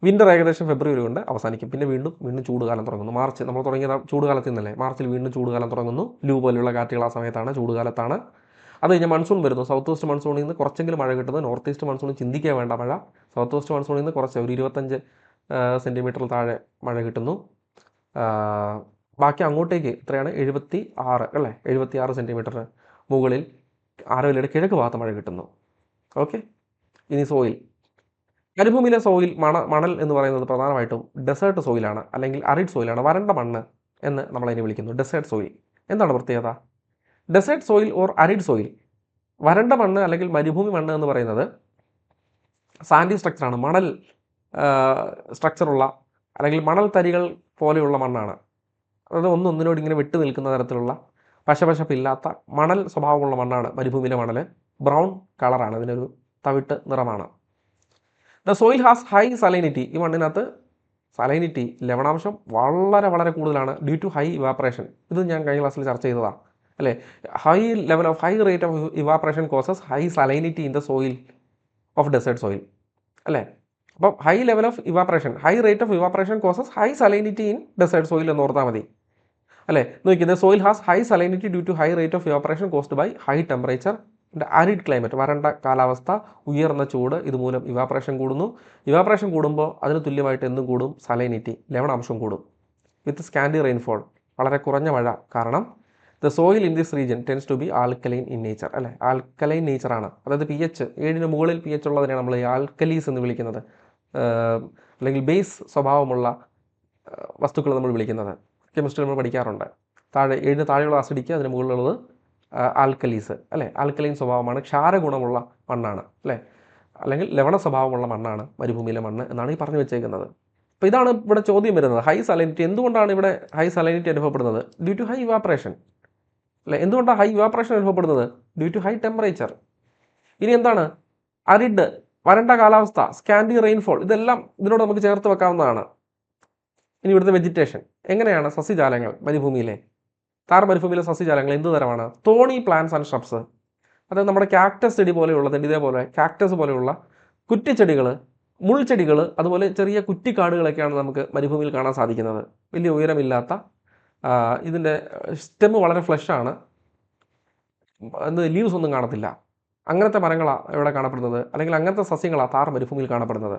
[SPEAKER 1] വിന്റർ ഏകദേശം ഫെബ്രുവരി കൊണ്ട് അവസാനിക്കും. പിന്നെ വീണ്ടും ചൂടുകാലം തുടങ്ങുന്നു. മാർച്ച്, നമ്മൾ തുടങ്ങിയ ചൂടുകാലത്തിൽ നിന്നല്ലേ, മാർച്ചിൽ വീണ്ടും ചൂടുകാലം തുടങ്ങുന്നു. ലൂ പോലെയുള്ള കാറ്റുകൾ ആ സമയത്താണ്, ചൂടുകാലത്താണ്. അത് കഴിഞ്ഞാൽ മൺസൂൺ വരുന്നു. സൗത്ത് വെസ്റ്റ് മൺസൂണിൽ നിന്ന് കുറച്ചെങ്കിലും മഴ കിട്ടുന്നത്. നോർത്ത് ഈസ്റ്റ് മൺസൂണിൽ ചിന്തിക്കാൻ വേണ്ട മഴ. സൗത്ത് വെസ്റ്റ് മൺസൂണിൽ നിന്ന് കുറച്ച്, ഒരു 25 സെൻറ്റിമീറ്ററിൽ താഴെ മഴ കിട്ടുന്നു. ബാക്കി അങ്ങോട്ടേക്ക് എത്രയാണ്? 76 അല്ലേ, 76 സെൻറ്റിമീറ്ററിന് മുകളിൽ ആരവല്ലിയുടെ കിഴക്ക് ഭാഗത്ത് മഴ കിട്ടുന്നു. ഓക്കെ. ഇനി സോയിൽ. മരുഭൂമിയിലെ സോയിൽ, മണൽ എന്ന് പറയുന്നത് പ്രധാനമായിട്ടും ഡെസേർട്ട് സോയിലാണ്, അല്ലെങ്കിൽ അറിഡ് സോയിലാണ്. വരണ്ട മണ്ണ് എന്ന് നമ്മളതിനെ വിളിക്കുന്നു, ഡെസേർട്ട് സോയിൽ. എന്താണ് പ്രത്യേകത? Desert soil or arid soil, വരണ്ട മണ്ണ് അല്ലെങ്കിൽ മരുഭൂമി മണ്ണ് എന്ന് പറയുന്നത് സാൻഡി സ്ട്രക്ചറാണ്. മണൽ സ്ട്രക്ചറുള്ള അല്ലെങ്കിൽ മണൽ തരികൾ പോലെയുള്ള മണ്ണാണ്. അതായത് ഒന്നൊന്നിനോട് ഇങ്ങനെ വിട്ടു നിൽക്കുന്ന തരത്തിലുള്ള പശപശപ്പില്ലാത്ത മണൽ സ്വഭാവമുള്ള മണ്ണാണ് മരുഭൂമിയിലെ മണൽ. ബ്രൗൺ കളറാണ്, ഇതിനൊരു തവിട്ട് നിറമാണ്. The soil has high salinity. ഈ മണ്ണിനകത്ത് സലൈനിറ്റി, ലവണാംശം വളരെ വളരെ കൂടുതലാണ്. Due to high evaporation. ഇത് ഞാൻ കഴിഞ്ഞ ക്ലാസ്സിൽ ചർച്ച ചെയ്തതാണ് അല്ലേ. High rate of evaporation causes high salinity in the soil of desert soil അല്ലേ. അപ്പം high level of evaporation, high rate of evaporation causes high salinity in desert soil എന്ന് ഓർത്താൽ മതി അല്ലേ. നോക്കിയത് soil has high salinity due to high rate of evaporation caused by high temperature and arid climate. വരണ്ട കാലാവസ്ഥ, ഉയർന്ന ചൂട്, ഇതുമൂലം ഇവാപ്പറേഷൻ കൂടുന്നു. ഇവാപ്പറേഷൻ കൂടുമ്പോൾ അതിന് തുല്യമായിട്ട് എന്തും കൂടും? സലൈനിറ്റി, ലവണാംശം കൂടും. വിത്ത് സ്കാൻഡി റെയിൻഫോൾ, വളരെ കുറഞ്ഞ മഴ കാരണം the soil in this region tends to be alkaline in nature അല്ലേ. ആൽക്കലൈൻ നേച്ചറാണ്. അതായത് pH 7 മുകളിൽ pH ഉള്ളതിനെയാണ് നമ്മൾ ആൽക്കലീസ് എന്ന് വിളിക്കുന്നത്, അല്ലെങ്കിൽ ബേസ് സ്വഭാവമുള്ള വസ്തുക്കൾ നമ്മൾ വിളിക്കുന്നത്. കെമിസ്ട്രി നമ്മൾ പഠിക്കാറുണ്ട്. 7 താഴെയുള്ള ആസിഡിക്ക്, അതിന് മുകളിലുള്ളത് ആൽക്കലീസ് അല്ലേ. ആൽക്കലൈൻ സ്വഭാവമാണ്, ക്ഷാരഗുണമുള്ള മണ്ണാണ് അല്ലേ, അല്ലെങ്കിൽ ലവണ സ്വഭാവമുള്ള മണ്ണാണ് മരുഭൂമിയിലെ മണ്ണ് എന്നാണ് ഈ പറഞ്ഞു വെച്ചേക്കുന്നത്. അപ്പോൾ ഇതാണ് ഇവിടെ ചോദ്യം വരുന്നത്. ഹൈ സലൈനിറ്റി, എന്തുകൊണ്ടാണ് ഇവിടെ ഹൈ സലൈനിറ്റി അനുഭവപ്പെടുന്നത്? ഡ്യൂ ടു ഹൈ ഇവാപ്പറേഷൻ അല്ലേ. എന്തുകൊണ്ടാണ് ഹൈ ഇവാപ്പറേഷൻ അനുഭവപ്പെടുന്നത്? Due to high temperature. ഇനി എന്താണ്? അരിഡ്, വരണ്ട കാലാവസ്ഥ, സ്കാൻഡി റെയിൻഫോൾ, ഇതെല്ലാം ഇതിനോട് നമുക്ക് ചേർത്ത് വെക്കാവുന്നതാണ്. ഇനി ഇവിടുത്തെ വെജിറ്റേഷൻ എങ്ങനെയാണ്? സസ്യജാലങ്ങൾ മരുഭൂമിയിലെ, താർ മരുഭൂമിയിലെ സസ്യജാലങ്ങൾ എന്ത് തരമാണ്? തോണി പ്ലാന്റ്സ് ആൻഡ് ഷ്രബ്സ്. അതായത് നമ്മുടെ കാക്ടസ് ചെടി പോലെയുള്ള, ഇതേപോലെ കാക്ടസ് പോലെയുള്ള കുറ്റിച്ചെടികൾ, മുൾച്ചെടികൾ, അതുപോലെ ചെറിയ കുറ്റിക്കാടുകളൊക്കെയാണ് നമുക്ക് മരുഭൂമിയിൽ കാണാൻ സാധിക്കുന്നത്. വലിയ ഉയരമില്ലാത്ത, ഇതിൻ്റെ സ്റ്റെം വളരെ ഫ്ലഷാണ്, ലീവ്സ് ഒന്നും കാണത്തില്ല. അങ്ങനത്തെ മരങ്ങളാണ് ഇവിടെ കാണപ്പെടുന്നത്, അല്ലെങ്കിൽ അങ്ങനത്തെ സസ്യങ്ങളാണ് താർ മരുഭൂമിയിൽ കാണപ്പെടുന്നത്.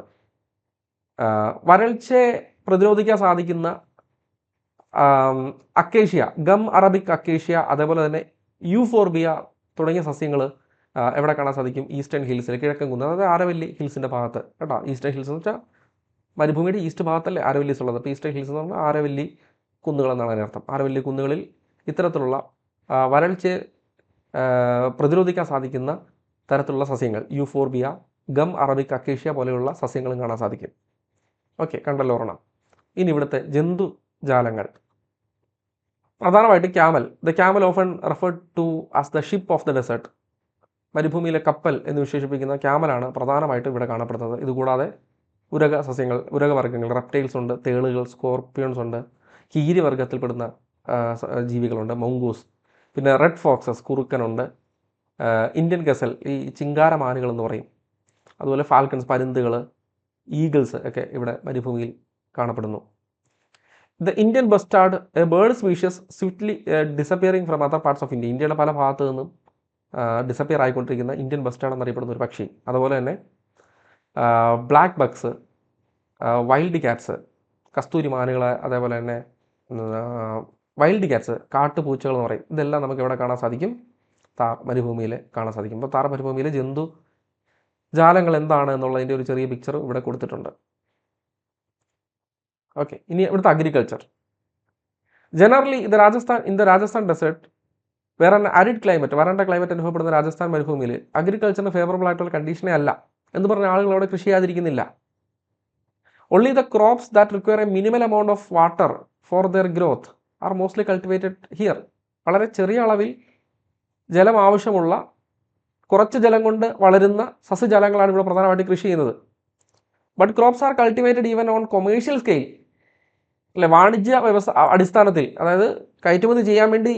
[SPEAKER 1] വരൾച്ചയെ പ്രതിരോധിക്കാൻ സാധിക്കുന്ന അക്കേഷ്യ, ഗം അറബിക് അക്കേഷ്യ, അതേപോലെ തന്നെ യൂഫോർബിയ തുടങ്ങിയ സസ്യങ്ങൾ എവിടെ കാണാൻ സാധിക്കും? ഈസ്റ്റേൺ ഹിൽസിൽ, കിഴക്കൻ കുന്ന്, അതായത് ആരവല്ലി ഹിൽസിൻ്റെ ഭാഗത്ത് കേട്ടോ. ഈസ്റ്റേൺ ഹിൽസ് എന്ന് വെച്ചാൽ മരുഭൂമിയുടെ ഈസ്റ്റ് ഭാഗത്തല്ലേ ആരവല്ലീസ് ഉള്ളത്. അപ്പോൾ ഈസ്റ്റേൺ ഹിൽസ് എന്ന് പറഞ്ഞാൽ ആരവല്ലി കുന്നുകൾ എന്നാണ് അതിനർത്ഥം. ആരവല്ലി കുന്നുകളിൽ ഇത്തരത്തിലുള്ള വരൾച്ചയെ പ്രതിരോധിക്കാൻ സാധിക്കുന്ന തരത്തിലുള്ള സസ്യങ്ങൾ, യൂഫോർബിയ, ഗം അറബിക് അക്കേഷ്യ പോലെയുള്ള സസ്യങ്ങളും കാണാൻ സാധിക്കും. ഓക്കെ, കണ്ടല്ലോ ഒരെണ്ണം. ഇനി ഇവിടുത്തെ ജന്തുജാലങ്ങൾ, പ്രധാനമായിട്ട് camel. The camel often referred to as the ship of the desert. മരുഭൂമിയിലെ കപ്പൽ എന്ന് വിശേഷിപ്പിക്കുന്ന ക്യാമലാണ് പ്രധാനമായിട്ടും ഇവിടെ കാണപ്പെടുന്നത്. ഇതുകൂടാതെ ഉരക സസ്യങ്ങൾ, ഉരകവർഗ്ഗങ്ങൾ, റെപ്റ്റൈൽസ് ഉണ്ട്, തേളുകൾ, സ്കോർപ്പിയോൺസ് ഉണ്ട്, കീരി വർഗ്ഗത്തിൽപ്പെടുന്ന ജീവികളുണ്ട്, മൊങ്കൂസ്, പിന്നെ റെഡ് ഫോക്സസ്, കുറുക്കനുണ്ട്, ഇന്ത്യൻ ഗസൽ, ഈ ചിങ്കാരമാനുകൾ എന്ന് പറയും, അതുപോലെ ഫാൽക്കൺസ്, പരുന്തുകൾ, ഈഗിൾസ് ഒക്കെ ഇവിടെ മരുഭൂമിയിൽ കാണപ്പെടുന്നു. The Indian bastard, A bird species swiftly disappearing from other parts of India. ഇന്ത്യയുടെ പല ഭാഗത്തു നിന്നും ഡിസപ്പിയർ ആയിക്കൊണ്ടിരിക്കുന്ന ഇന്ത്യൻ ബസ്റ്റാർഡ് എന്നറിയപ്പെടുന്ന ഒരു പക്ഷി. അതുപോലെ തന്നെ ബ്ലാക്ക് ബക്സ്, വൈൽഡ് ക്യാറ്റ്സ്, കസ്തൂരി മാനുകൾ, അതേപോലെ തന്നെ വൈൽഡ് ക്യാറ്റ്സ്, കാട്ടുപൂച്ചകൾ എന്ന് പറയും. ഇതെല്ലാം നമുക്ക് ഇവിടെ കാണാൻ സാധിക്കും, താർ മരുഭൂമിയിൽ കാണാൻ സാധിക്കും. അപ്പോൾ താർ മരുഭൂമിയിലെ ജാലങ്ങൾ എന്താണ് എന്നുള്ളതിൻ്റെ ഒരു ചെറിയ പിക്ചർ ഇവിടെ കൊടുത്തിട്ടുണ്ട്. ഓക്കെ, ഇനി ഇവിടുത്തെ agriculture. Generally in the Rajasthan desert very arid climate, വരണ്ട ക്ലൈമറ്റ് അനുഭവപ്പെടുന്ന രാജസ്ഥാൻ മരുഭൂമിയിൽ അഗ്രികൾച്ചറിന് ഫേവറബിൾ ആയിട്ടുള്ള കണ്ടീഷനേ അല്ല എന്ന് പറഞ്ഞ ആളുകൾ അവിടെ കൃഷി ചെയ്യാതിരിക്കുന്നില്ല. Only the crops that require a minimal amount of water for their growth are mostly cultivated here. വളരെ ചെറിയ അളവിൽ ജലം ആവശ്യമുള്ള, കുറച്ച് ജലം കൊണ്ട് വളരുന്ന സസ്യജാലങ്ങളാണ് ഇവിടെ പ്രധാനമായിട്ട് കൃഷി ചെയ്യുന്നത്. But crops R cultivated even on commercial scale, അല്ലെ, വാണിജ്യ അടിസ്ഥാനത്തിൽ, അതായത് കയറ്റുമതി ചെയ്യാൻ വേണ്ടി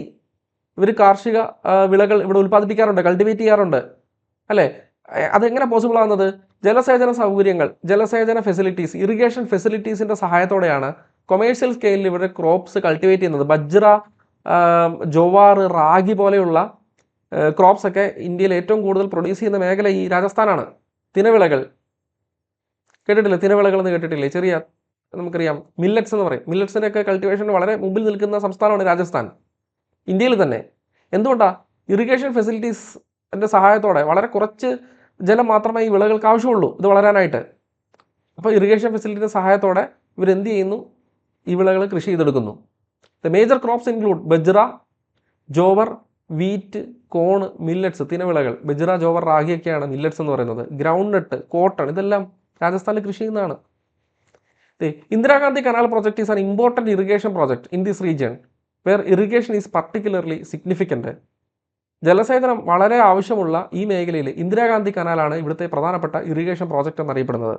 [SPEAKER 1] ഇവർ കാർഷിക വിളകൾ ഇവിടെ ഉൽപ്പാദിപ്പിക്കാറുണ്ട്, കൾട്ടിവേറ്റ് ചെയ്യാറുണ്ട്, അല്ലേ. അതെങ്ങനെ പോസിബിൾ ആകുന്നത്? ജലസേചന സൗകര്യങ്ങൾ, ജലസേചന ഫെസിലിറ്റീസ്, ഇറിഗേഷൻ ഫെസിലിറ്റീസിൻ്റെ സഹായത്തോടെയാണ് കൊമേഴ്ഷ്യൽ സ്കെയിലിൽ ഇവിടെ ക്രോപ്സ് കൾട്ടിവേറ്റ് ചെയ്യുന്നത്. ബജ്ര, ജോവാർ, റാഗി പോലെയുള്ള ക്രോപ്സ് ഒക്കെ ഇന്ത്യയിൽ ഏറ്റവും കൂടുതൽ പ്രൊഡ്യൂസ് ചെയ്യുന്ന മേഖല ഈ രാജസ്ഥാനാണ്. തിനവിളകൾ കേട്ടിട്ടില്ലേ? തിനവിളകൾ എന്ന് കേട്ടിട്ടില്ലേ? ചെറിയ, നമുക്കറിയാം, മില്ലറ്റ്സ് എന്ന് പറയും. മില്ലറ്റ്സിൻ്റെയൊക്കെ കൾട്ടിവേഷൻ വളരെ മുമ്പിൽ നിൽക്കുന്ന സംസ്ഥാനമാണ് രാജസ്ഥാൻ, ഇന്ത്യയിൽ തന്നെ. എന്തുകൊണ്ടാണ്? ഇറിഗേഷൻ ഫെസിലിറ്റീസിൻ്റെ സഹായത്തോടെ വളരെ കുറച്ച് ജലം മാത്രമേ ഈ വിളകൾക്ക് ആവശ്യമുള്ളൂ ഇത് വളരാനായിട്ട്. അപ്പോൾ ഇറിഗേഷൻ ഫെസിലിറ്റിയുടെ സഹായത്തോടെ ഇവരെന്ത് ചെയ്യുന്നു? ഈ വിളകൾ കൃഷി ചെയ്തെടുക്കുന്നു. The major crops include bajra, jowar, wheat, cone, millets, തിനവിളകൾ. Bajra, jowar, റാഗിയൊക്കെയാണ് millets എന്ന് പറയുന്നത്. ഗ്രൗണ്ട് നട്ട്, കോട്ടൺ, ഇതെല്ലാം രാജസ്ഥാനിൽ കൃഷി ചെയ്യുന്നതാണ്. Indira Gandhi canal project is an important irrigation project in this region wear irrigation is particularly significant. ജലസേചനം വളരെ ആവശ്യമുള്ള ഈ മേഖലയിൽ ഇന്ദിരാഗാന്ധി കനാലാണ് ഇവിടുത്തെ പ്രധാനപ്പെട്ട ഇറിഗേഷൻ പ്രോജക്റ്റ് എന്നറിയപ്പെടുന്നത്.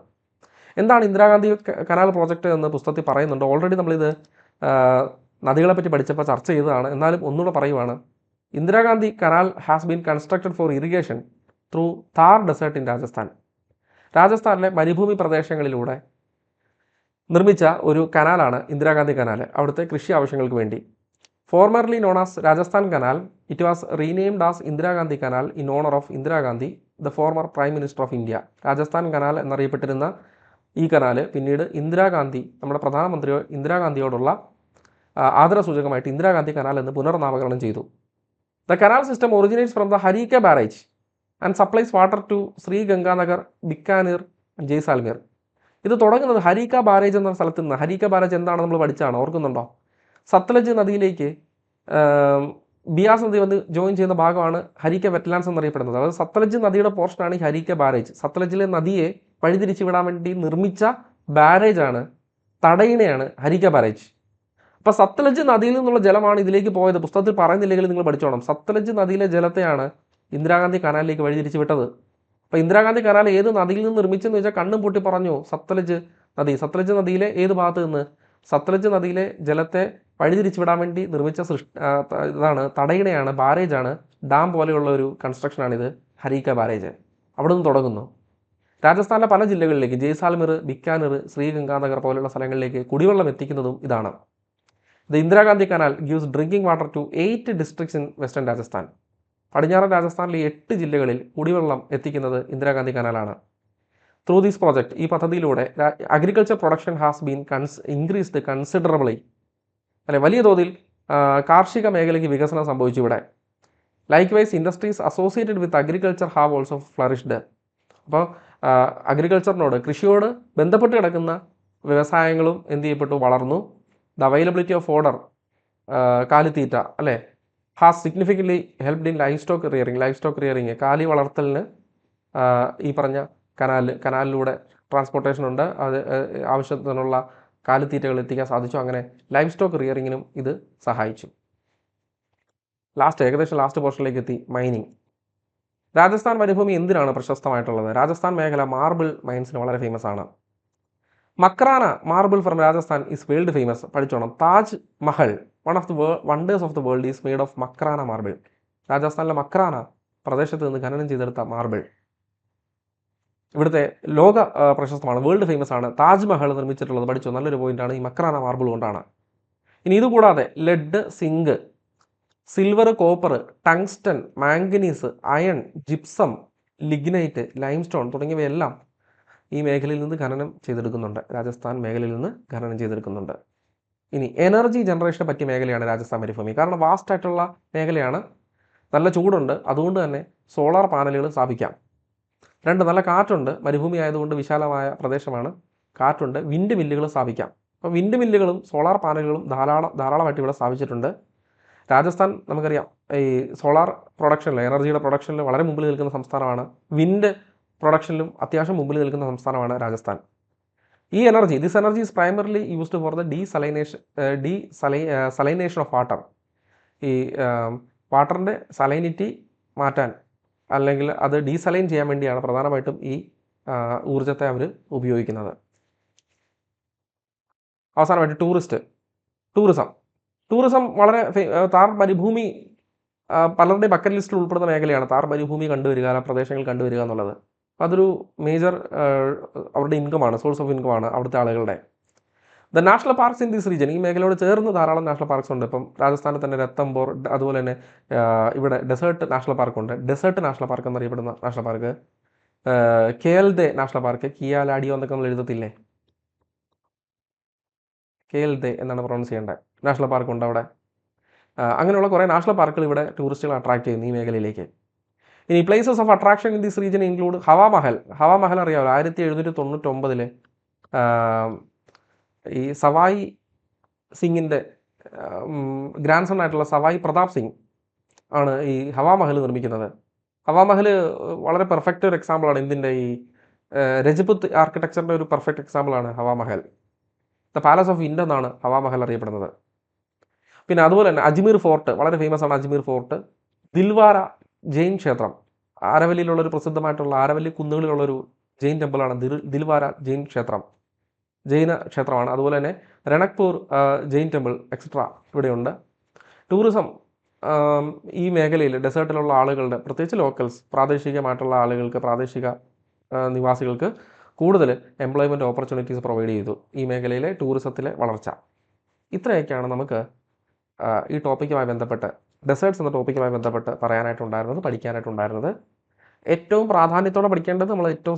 [SPEAKER 1] എന്താണ് ഇന്ദിരാഗാന്ധി കനാൽ പ്രോജക്റ്റ് എന്ന് പുസ്തകത്തിൽ പറയുന്നുണ്ട്. ഓൾറെഡി നമ്മളിത് നദികളെപ്പറ്റി പഠിച്ചപ്പോൾ ചർച്ച ചെയ്തതാണ്, എന്നാലും ഒന്നുകൂടെ പറയുവാണ്. Indira Gandhi canal has been constructed four irrigation through Thar desert in Rajasthan. രാജസ്ഥാനിലെ മരുഭൂമി പ്രദേശങ്ങളിലൂടെ നിർമ്മിച്ച ഒരു കനാലാണ് ഇന്ദിരാഗാന്ധി കനാൽ, അവിടുത്തെ കൃഷി ആവശ്യങ്ങൾക്ക് വേണ്ടി. Formerly known as Rajasthan canal, it was renamed as Indira Gandhi canal in owner of Indira Gandhi, the former prime minister of India. Rajasthan canal എന്നറിയപ്പെട്ടിരുന്ന ഈ കനാൽ പിന്നീട് ഇന്ദിരാഗാന്ധി, നമ്മുടെ പ്രധാനമന്ത്രി ഇന്ദിരാഗാന്ധിയോടുള്ള ആദരസൂചകമായിട്ട് ഇന്ദിരാഗാന്ധി കനാൽ എന്ന് പുനർനാമകരണം ചെയ്തു. The canal system originates from the Harike barrage and supplies water to Sri Ganganagar, Bikaner, Jaisalmer. ഇത് തുടങ്ങുന്നത് ഹരീക്ക ബാരേജ് എന്ന സ്ഥലത്ത് നിന്ന്. ഹരീക്ക ബാരേജ് എന്താണ് നമ്മൾ പഠിച്ചാണ്, ഓർക്കുന്നുണ്ടോ? സത്ലജ് നദിയിലേക്ക് ബിയാസ് നദി വന്ന് ജോയിൻ ചെയ്യുന്ന ഭാഗമാണ് ഹരീക്ക വെറ്റ്ലാൻഡ്സ് എന്നറിയപ്പെടുന്നത്. അതായത് സത്ലജ് നദിയുടെ പോർഷനാണ് ഈ ഹരീക്ക ബാരേജ്. സത്ലജിലെ നദിയെ വഴിതിരിച്ചു വിടാൻ വേണ്ടി നിർമ്മിച്ച ബാരേജാണ്, തടയിണയാണ് ഹരീക്ക ബാരേജ്. അപ്പോൾ സത്ലജ് നദിയിൽ നിന്നുള്ള ജലമാണ് ഇതിലേക്ക് പോയത്. പുസ്തകത്തിൽ പറയുന്നില്ലെങ്കിൽ നിങ്ങൾ പഠിച്ചോണം. സത്ലജ് നദിയിലെ ജലത്തെയാണ് ഇന്ദിരാഗാന്ധി കനാലിലേക്ക് വഴിതിരിച്ചു വിട്ടത്. അപ്പോൾ ഇന്ദിരാഗാന്ധി കനാൽ ഏത് നദിയിൽ നിന്ന് നിർമ്മിച്ചെന്ന് വെച്ചാൽ കണ്ണും പൊട്ടി പറഞ്ഞു, സത്ലജ് നദി. സത്ലജ് നദിയിലെ ഏത് ഭാഗത്ത് നിന്ന്? സത്ലജ് നദിയിലെ ജലത്തെ വഴിതിരിച്ചു വിടാൻ വേണ്ടി നിർമ്മിച്ച ഇതാണ്, തടയിണയാണ്, ബാരേജാണ്, ഡാം പോലെയുള്ള ഒരു കൺസ്ട്രക്ഷനാണിത്, ഹരീക്ക ബാരേജ്. അവിടെ നിന്ന് തുടങ്ങുന്നു. രാജസ്ഥാനിലെ പല ജില്ലകളിലേക്ക്, ജയ്സാൽമീർ, ബിക്കാനീർ, ശ്രീ ഗംഗാനഗർ പോലെയുള്ള സ്ഥലങ്ങളിലേക്ക് കുടിവെള്ളം എത്തിക്കുന്നതും ഇതാണ്. The Indira Gandhi canal gives drinking water to 8 districts in western Rajasthan. പടിഞ്ഞാറൻ രാജസ്ഥാനിലെ 8 ജില്ലകളിൽ കുടിവെള്ളം എത്തിക്കുന്നത് ഇന്ദിരാഗാന്ധി കനാലാണ്. ത്രൂ ദിസ് പ്രോജക്റ്റ്, ഈ പദ്ധതിയിലൂടെ agriculture production has been increased considerably. അല്ലെ, വലിയ തോതിൽ കാർഷിക മേഖലയ്ക്ക് വികസനം സംഭവിച്ചു ഇവിടെ. Like vice industries associated with agriculture have also flourished. അപ്പോൾ അഗ്രികൾച്ചറിനോട്, കൃഷിയോട് ബന്ധപ്പെട്ട് കിടക്കുന്ന വ്യവസായങ്ങളും എന്ത് ചെയ്യപ്പെട്ടു? വളർന്നു. ദ അവൈലബിലിറ്റി ഓഫ് ഫോഡർ, കാലിത്തീറ്റ, അല്ലേ, has significantly helped in life stock rearing. കാലി വളർത്തലിന് ഈ പറഞ്ഞ കനാലിലൂടെ ട്രാൻസ്പോർട്ടേഷൻ ഉണ്ട്. അത് ആവശ്യത്തിനുള്ള കാലിത്തീറ്റകൾ എത്തിക്കാൻ സാധിച്ചു. അങ്ങനെ ലൈഫ് സ്റ്റോക്ക് റിയറിങ്ങിനും ഇത് സഹായിച്ചു. ഏകദേശം ലാസ്റ്റ് പോർഷനിലേക്ക് എത്തി. മൈനിങ്. രാജസ്ഥാൻ മരുഭൂമി എന്തിനാണ് പ്രശസ്തമായിട്ടുള്ളത്? രാജസ്ഥാൻ മേഖല മാർബിൾ മൈൻസിന് വളരെ ഫേമസ് ആണ്. Makrana marble from Rajasthan is world famous. പഠിച്ചോണം. Taj Mahal one of the wonders of the world is made of Makrana marble. രാജസ്ഥാനിലെ മക്രാന പ്രദേശത്ത് നിന്ന് ഖനനം ചെയ്തെടുത്ത മാർബിൾ ഇവിടുത്തെ ലോക പ്രശസ്തമാണ്, വേൾഡ് ഫേമസ് ആണ്. താജ്മഹൽ നിർമ്മിച്ചിട്ടുള്ളത് പഠിച്ചോ, നല്ലൊരു പോയിന്റാണ്. ഈ മക്രാന മാർബിൾ കൊണ്ടാണ്. ഇനി ഇതുകൂടാതെ lead, zinc, silver, copper, tungsten, manganese, iron, gypsum, lignite, limestone തുടങ്ങിയവയെല്ലാം ഈ മേഖലയിൽ നിന്ന് ഖനനം ചെയ്തെടുക്കുന്നുണ്ട്. രാജസ്ഥാൻ മേഖലയിൽ നിന്ന് ഖനനം ചെയ്തെടുക്കുന്നുണ്ട്. ഇനി എനർജി ജനറേഷന് പറ്റിയ മേഖലയാണ് രാജസ്ഥാൻ മരുഭൂമി. കാരണം വാസ്റ്റ് ആയിട്ടുള്ള മേഖലയാണ്, നല്ല ചൂടുണ്ട്, അതുകൊണ്ട് തന്നെ സോളാർ പാനലുകൾ സ്ഥാപിക്കാം. നല്ല കാറ്റുണ്ട്, മരുഭൂമി ആയതുകൊണ്ട് വിശാലമായ പ്രദേശമാണ്, കാറ്റുണ്ട്. വിൻഡ് മില്ലുകൾ സ്ഥാപിക്കാം. അപ്പോൾ വിൻഡ് മില്ലുകളും സോളാർ പാനലുകളും ധാരാളമായിട്ട് ഇവിടെ സ്ഥാപിച്ചിട്ടുണ്ട്. രാജസ്ഥാൻ നമുക്കറിയാം ഈ സോളാർ പ്രൊഡക്ഷനിൽ, എനർജിയുടെ പ്രൊഡക്ഷനിൽ വളരെ മുമ്പിൽ നിൽക്കുന്ന സംസ്ഥാനമാണ്. വിൻഡ് പ്രൊഡക്ഷനിലും അത്യാവശ്യം മുമ്പിൽ നിൽക്കുന്ന സംസ്ഥാനമാണ് Rajasthan. This energy is primarily used for the salination of water. ഈ വാട്ടറിൻ്റെ സലൈനിറ്റി മാറ്റാൻ അല്ലെങ്കിൽ അത് ഡീസലൈൻ ചെയ്യാൻ വേണ്ടിയാണ് പ്രധാനമായിട്ടും ഈ ഊർജ്ജത്തെ അവർ ഉപയോഗിക്കുന്നത്. അവസാനമായിട്ട് ടൂറിസം വളരെ താർ മരുഭൂമി പലരുടെയും ബക്കറ്റ് ലിസ്റ്റിൽ ഉൾപ്പെടുന്ന മേഖലയാണ്. താർ മരുഭൂമി കണ്ടുവരിക, ആ പ്രദേശങ്ങൾ കണ്ടുവരിക എന്നുള്ളത്. അതൊരു മേജർ അവരുടെ ഇൻകമാണ്, സോഴ്സ് ഓഫ് ഇൻകമാണ് അവിടുത്തെ ആളുകളുടെ. The national parks in this region, ഈ മേഖലയോട് ചേർന്ന് ധാരാളം നാഷണൽ പാർക്സ് ഉണ്ട്. ഇപ്പം രാജസ്ഥാനിൽ തന്നെ രത്തംബോർ, അതുപോലെ തന്നെ ഇവിടെ ഡെസേർട്ട് നാഷണൽ പാർക്കുണ്ട്. ഡെസേർട്ട് നാഷണൽ പാർക്ക് എന്നറിയപ്പെടുന്ന നാഷണൽ പാർക്ക്, കേൽദെ നാഷണൽ പാർക്ക്, കിയാലാഡിയോ എന്നൊക്കെ നമ്മൾ എഴുതത്തില്ലേ, കേൽദെ എന്നാണ് പ്രൊണൗൺസ് ചെയ്യേണ്ടത്. നാഷണൽ പാർക്കുണ്ട് അവിടെ. അങ്ങനെയുള്ള കുറേ നാഷണൽ പാർക്കുകൾ ഇവിടെ ടൂറിസ്റ്റുകൾ അട്രാക്ട് ചെയ്യുന്നു ഈ മേഖലയിലേക്ക്. ഇനി places of attraction in this region include Hawa Mahal അറിയാമല്ലോ. 1799 ഈ സവായി സിംഗിൻ്റെ ഗ്രാൻഡ് സൺ ആയിട്ടുള്ള സവായി പ്രതാപ് സിംഗ് ആണ് ഈ ഹവാമഹൽ നിർമ്മിക്കുന്നത്. ഹവാമഹൽ വളരെ പെർഫെക്റ്റ് ഒരു എക്സാമ്പിളാണ്. ഇന്ത്യൻ്റെ ഈ രജപുത്ത് ആർക്കിടെക്ചറിൻ്റെ ഒരു പെർഫെക്റ്റ് എക്സാമ്പിളാണ് ഹവാമഹൽ. ദ പാലസ് ഓഫ് ഇൻഡ് എന്നാണ് ഹവാമഹൽ അറിയപ്പെടുന്നത്. പിന്നെ അതുപോലെ തന്നെ അജ്മീർ ഫോർട്ട് വളരെ ഫേമസ് ആണ്. അജ്മീർ ഫോർട്ട്, ദിൽവാര ജെയിൻ ക്ഷേത്രം, ആരവല്ലിയിലുള്ളൊരു പ്രസിദ്ധമായിട്ടുള്ള ആരവല്ലി കുന്നുകളിലുള്ളൊരു ജെയിൻ ടെമ്പിളാണ് ദിൽവാര ജെയിൻ ജൈന ക്ഷേത്രമാണ്. അതുപോലെ തന്നെ രണക്പൂർ ജെയിൻ ടെമ്പിൾ എക്സെട്ര ഇവിടെയുണ്ട്. ടൂറിസം ഈ മേഖലയിൽ ഡെസേർട്ടിലുള്ള ആളുകളുടെ, പ്രത്യേകിച്ച് ലോക്കൽസ്, പ്രാദേശികമായിട്ടുള്ള ആളുകൾക്ക്, പ്രാദേശിക നിവാസികൾക്ക് കൂടുതൽ എംപ്ലോയ്മെൻറ്റ് ഓപ്പർച്യൂണിറ്റീസ് പ്രൊവൈഡ് ചെയ്തു ഈ മേഖലയിലെ ടൂറിസത്തിലെ വളർച്ച. ഇത്രയൊക്കെയാണ് നമുക്ക് ഈ ടോപ്പിക്കുമായി ബന്ധപ്പെട്ട്, ഡെസേർട്ട്സ് എന്ന ടോപ്പിക്കുമായി ബന്ധപ്പെട്ട് പഠിക്കാനായിട്ടുണ്ടായിരുന്നത്. ഏറ്റവും പ്രാധാന്യത്തോടെ പഠിക്കേണ്ടത് നമ്മൾ ഏറ്റവും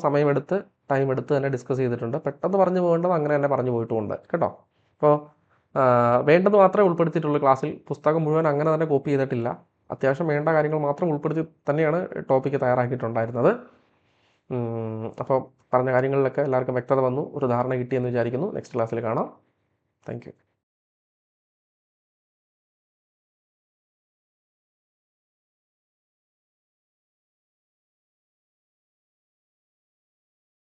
[SPEAKER 1] ടൈം എടുത്ത് തന്നെ ഡിസ്കസ് ചെയ്തിട്ടുണ്ട്. പെട്ടെന്ന് പറഞ്ഞു പോകേണ്ടത് അങ്ങനെ തന്നെ പറഞ്ഞു പോയിട്ടുമുണ്ട് കേട്ടോ. അപ്പോൾ വേണ്ടത് മാത്രമേ ഉൾപ്പെടുത്തിയിട്ടുള്ളൂ ക്ലാസ്സിൽ. പുസ്തകം മുഴുവൻ അങ്ങനെ തന്നെ കോപ്പി ചെയ്തിട്ടില്ല. അത്യാവശ്യം വേണ്ട കാര്യങ്ങൾ മാത്രം ഉൾപ്പെടുത്തി തന്നെയാണ് ടോപ്പിക്ക് തയ്യാറാക്കിയിട്ടുണ്ടായിരുന്നത്. അപ്പോൾ പറഞ്ഞ കാര്യങ്ങളിലൊക്കെ എല്ലാവർക്കും വ്യക്തത വന്നു, ഒരു ധാരണ കിട്ടിയെന്ന് വിചാരിക്കുന്നു. നെക്സ്റ്റ് ക്ലാസ്സിൽ കാണാം. Thank you.